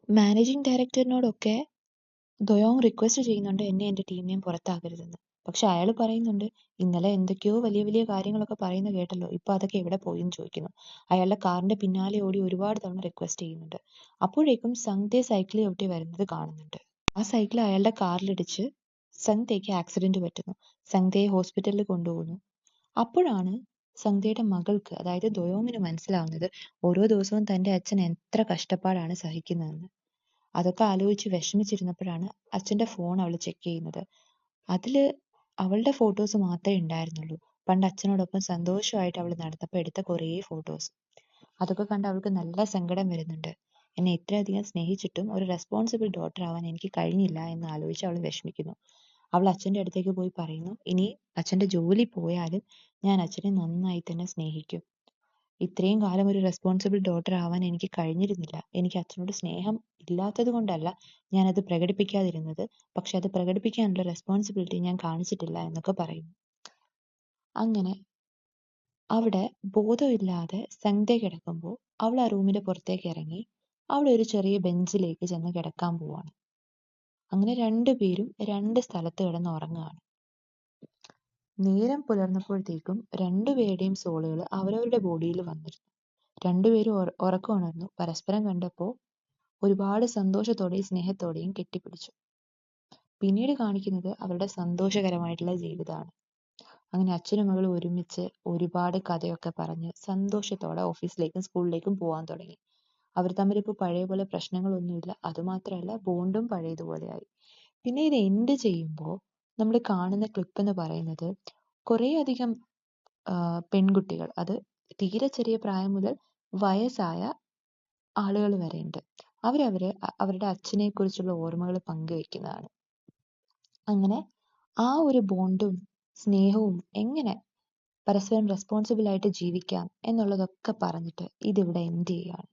മാനേജിംഗ് ഡയറക്ടറിനോടൊക്കെ ദോയോങ് റിക്വസ്റ്റ് ചെയ്യുന്നുണ്ട് എന്നെ എൻ്റെ ടീമിനെയും പുറത്താക്കരുതെന്ന്. പക്ഷെ അയാൾ പറയുന്നുണ്ട്, ഇന്നലെ എന്തൊക്കെയോ വലിയ വലിയ കാര്യങ്ങളൊക്കെ പറയുന്നത് കേട്ടല്ലോ, ഇപ്പൊ അതൊക്കെ എവിടെ പോയി എന്ന് ചോദിക്കുന്നു. അയാളുടെ കാറിന്റെ പിന്നാലെ ഓടി ഒരുപാട് തവണ റിക്വസ്റ്റ് ചെയ്യുന്നുണ്ട്. അപ്പോഴേക്കും സംഗ്തയെ സൈക്കിൾ ചവിട്ടി വരുന്നത് കാണുന്നുണ്ട്. ആ സൈക്കിൾ അയാളുടെ കാറിലിടിച്ച് സംഗ്തയ്ക്ക് ആക്സിഡന്റ് പറ്റുന്നു. സംഗ്തയെ ഹോസ്പിറ്റലിൽ കൊണ്ടുപോകുന്നു. അപ്പോഴാണ് സംഗ്തയുടെ മകൾക്ക്, അതായത് ദോയോങ്ങിന് മനസ്സിലാവുന്നത് ഓരോ ദിവസവും തന്റെ അച്ഛൻ എത്ര കഷ്ടപ്പാടാണ് സഹിക്കുന്നതെന്ന്. അതൊക്കെ ആലോചിച്ച് വിഷമിച്ചിരുന്നപ്പോഴാണ് അച്ഛന്റെ ഫോൺ അവൾ ചെക്ക് ചെയ്യുന്നത്. അതില് അവളുടെ ഫോട്ടോസ് മാത്രമേ ഉണ്ടായിരുന്നുള്ളൂ. പണ്ട് അച്ഛനോടൊപ്പം സന്തോഷമായിട്ട് അവൾ നടന്നപ്പോൾ എടുത്ത കുറേ ഫോട്ടോസ്. അതൊക്കെ കണ്ട് അവൾക്ക് നല്ല സങ്കടം വരുന്നുണ്ട്. എന്നെ ഇത്രയധികം സ്നേഹിച്ചിട്ടും ഒരു റെസ്പോൺസിബിൾ ഡോട്ടർ ആവാൻ എനിക്ക് കഴിഞ്ഞില്ല എന്ന് ആലോചിച്ച് അവൾ വിഷമിക്കുന്നു. അവൾ അച്ഛന്റെ അടുത്തേക്ക് പോയി പറയുന്നു, ഇനി അച്ഛന്റെ ജോലി പോയാലും ഞാൻ അച്ഛനെ നന്നായി തന്നെ സ്നേഹിക്കും. ഇത്രയും കാലം ഒരു റെസ്പോൺസിബിൾ ഡോട്ടർ ആവാൻ എനിക്ക് കഴിഞ്ഞിരുന്നില്ല. എനിക്ക് അച്ഛനോട് സ്നേഹം ഇല്ലാത്തത് കൊണ്ടല്ല ഞാനത് പ്രകടിപ്പിക്കാതിരുന്നത്, പക്ഷെ അത് പ്രകടിപ്പിക്കാനുള്ള റെസ്പോൺസിബിലിറ്റി ഞാൻ കാണിച്ചിട്ടില്ല എന്നൊക്കെ പറയുന്നു. അങ്ങനെ അവിടെ ബോധമില്ലാതെ സംഗ്ത കിടക്കുമ്പോൾ അവൾ ആ റൂമിന്റെ പുറത്തേക്ക് ഇറങ്ങി അവിടെ ഒരു ചെറിയ ബെഞ്ചിലേക്ക് ചെന്ന് കിടക്കാൻ പോവാണ്. അങ്ങനെ രണ്ടുപേരും രണ്ട് സ്ഥലത്ത് കിടന്ന് ഉറങ്ങുകയാണ്. നേരം പുലർന്നപ്പോഴത്തേക്കും രണ്ടുപേരുടെയും സോളുകൾ അവരവരുടെ ബോഡിയിൽ വന്നിരുന്നു. രണ്ടുപേരും ഉറക്കമുണർന്നു. പരസ്പരം കണ്ടപ്പോൾ ഒരുപാട് സന്തോഷത്തോടെയും സ്നേഹത്തോടെയും കെട്ടിപ്പിടിച്ചു. പിന്നീട് കാണിക്കുന്നത് അവരുടെ സന്തോഷകരമായിട്ടുള്ള ജീവിതമാണ്. അങ്ങനെ അച്ഛനും മകളും ഒരുമിച്ച് ഒരുപാട് കഥയൊക്കെ പറഞ്ഞ് സന്തോഷത്തോടെ ഓഫീസിലേക്കും സ്കൂളിലേക്കും പോകാൻ തുടങ്ങി. അവർ തമ്മിൽ ഇപ്പോൾ പഴയ പോലെ പ്രശ്നങ്ങളൊന്നുമില്ല. അതുമാത്രമല്ല, ബോണ്ടും പഴയതുപോലെയായി. പിന്നെ ഇത് എൻഡ് ചെയ്യുമ്പോൾ നമ്മൾ കാണുന്ന ക്ലിപ്പ് എന്ന് പറയുന്നത് കുറേ അധികം പെൺകുട്ടികൾ, അത് തീരെ ചെറിയ പ്രായം മുതൽ വയസ്സായ ആളുകൾ വരെയുണ്ട്. അവരുടെ അച്ഛനെ കുറിച്ചുള്ള ഓർമ്മകൾ പങ്കുവെക്കുന്നതാണ്. അങ്ങനെ ആ ഒരു ബോണ്ടും സ്നേഹവും എങ്ങനെ പരസ്പരം റെസ്പോൺസിബിൾ ആയിട്ട് ജീവിക്കാം എന്നുള്ളതൊക്കെ പറഞ്ഞിട്ട് ഇതിവിടെ എൻഡ് ചെയ്യുകയാണ്.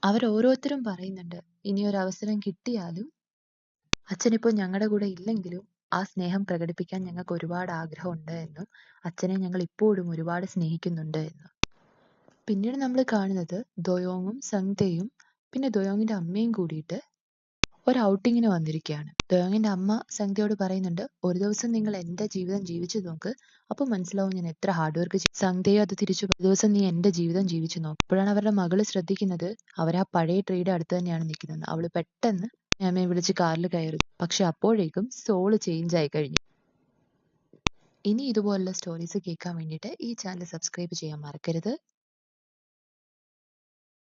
അവരോരോരുത്തരും പറയുന്നുണ്ട്, ഇനിയൊരു അവസരം കിട്ടിയാലും അച്ഛനിപ്പോൾ ഞങ്ങളുടെ കൂടെ ഇല്ലെങ്കിലും ആ സ്നേഹം പ്രകടിപ്പിക്കാൻ ഞങ്ങൾക്ക് ഒരുപാട് ആഗ്രഹമുണ്ട് എന്നും അച്ഛനെ ഞങ്ങൾ ഇപ്പോഴും ഒരുപാട് സ്നേഹിക്കുന്നുണ്ട് എന്നും. പിന്നീട് നമ്മൾ കാണുന്നത് ദോയോങ്ങും സംഗ്തയും പിന്നെ ദോയോങ്ങിന്റെ അമ്മയും കൂടിയിട്ട് ഒരു ഔട്ടിങ്ങിന് വന്നിരിക്കുകയാണ്. ദേങ്ങിന്റെ അമ്മ സംഗീതയോട് പറയുന്നുണ്ട്, ഒരു ദിവസം നിങ്ങൾ എന്റെ ജീവിതം ജീവിച്ചു നോക്ക്, അപ്പൊ മനസ്സിലാവും ഞാൻ എത്ര ഹാർഡ് വർക്ക് ചെയ്യും. സംഗീതയോ അത് തിരിച്ചു ഒരു ദിവസം നീ എന്റെ ജീവിതം ജീവിച്ചു നോക്ക്. അപ്പോഴാണ് അവരുടെ മകള് ശ്രദ്ധിക്കുന്നത് അവർ ആ പഴയ ട്രീയുടെ അടുത്ത് തന്നെയാണ് നിൽക്കുന്നത്. അവള് പെട്ടെന്ന് അമ്മയെ വിളിച്ച് കാറിൽ കയറി. പക്ഷെ അപ്പോഴേക്കും സോള് ചേഞ്ച് ആയി കഴിഞ്ഞു. ഇനി ഇതുപോലുള്ള സ്റ്റോറീസ് കേൾക്കാൻ വേണ്ടിയിട്ട് ഈ ചാനൽ സബ്സ്ക്രൈബ് ചെയ്യാൻ മറക്കരുത്.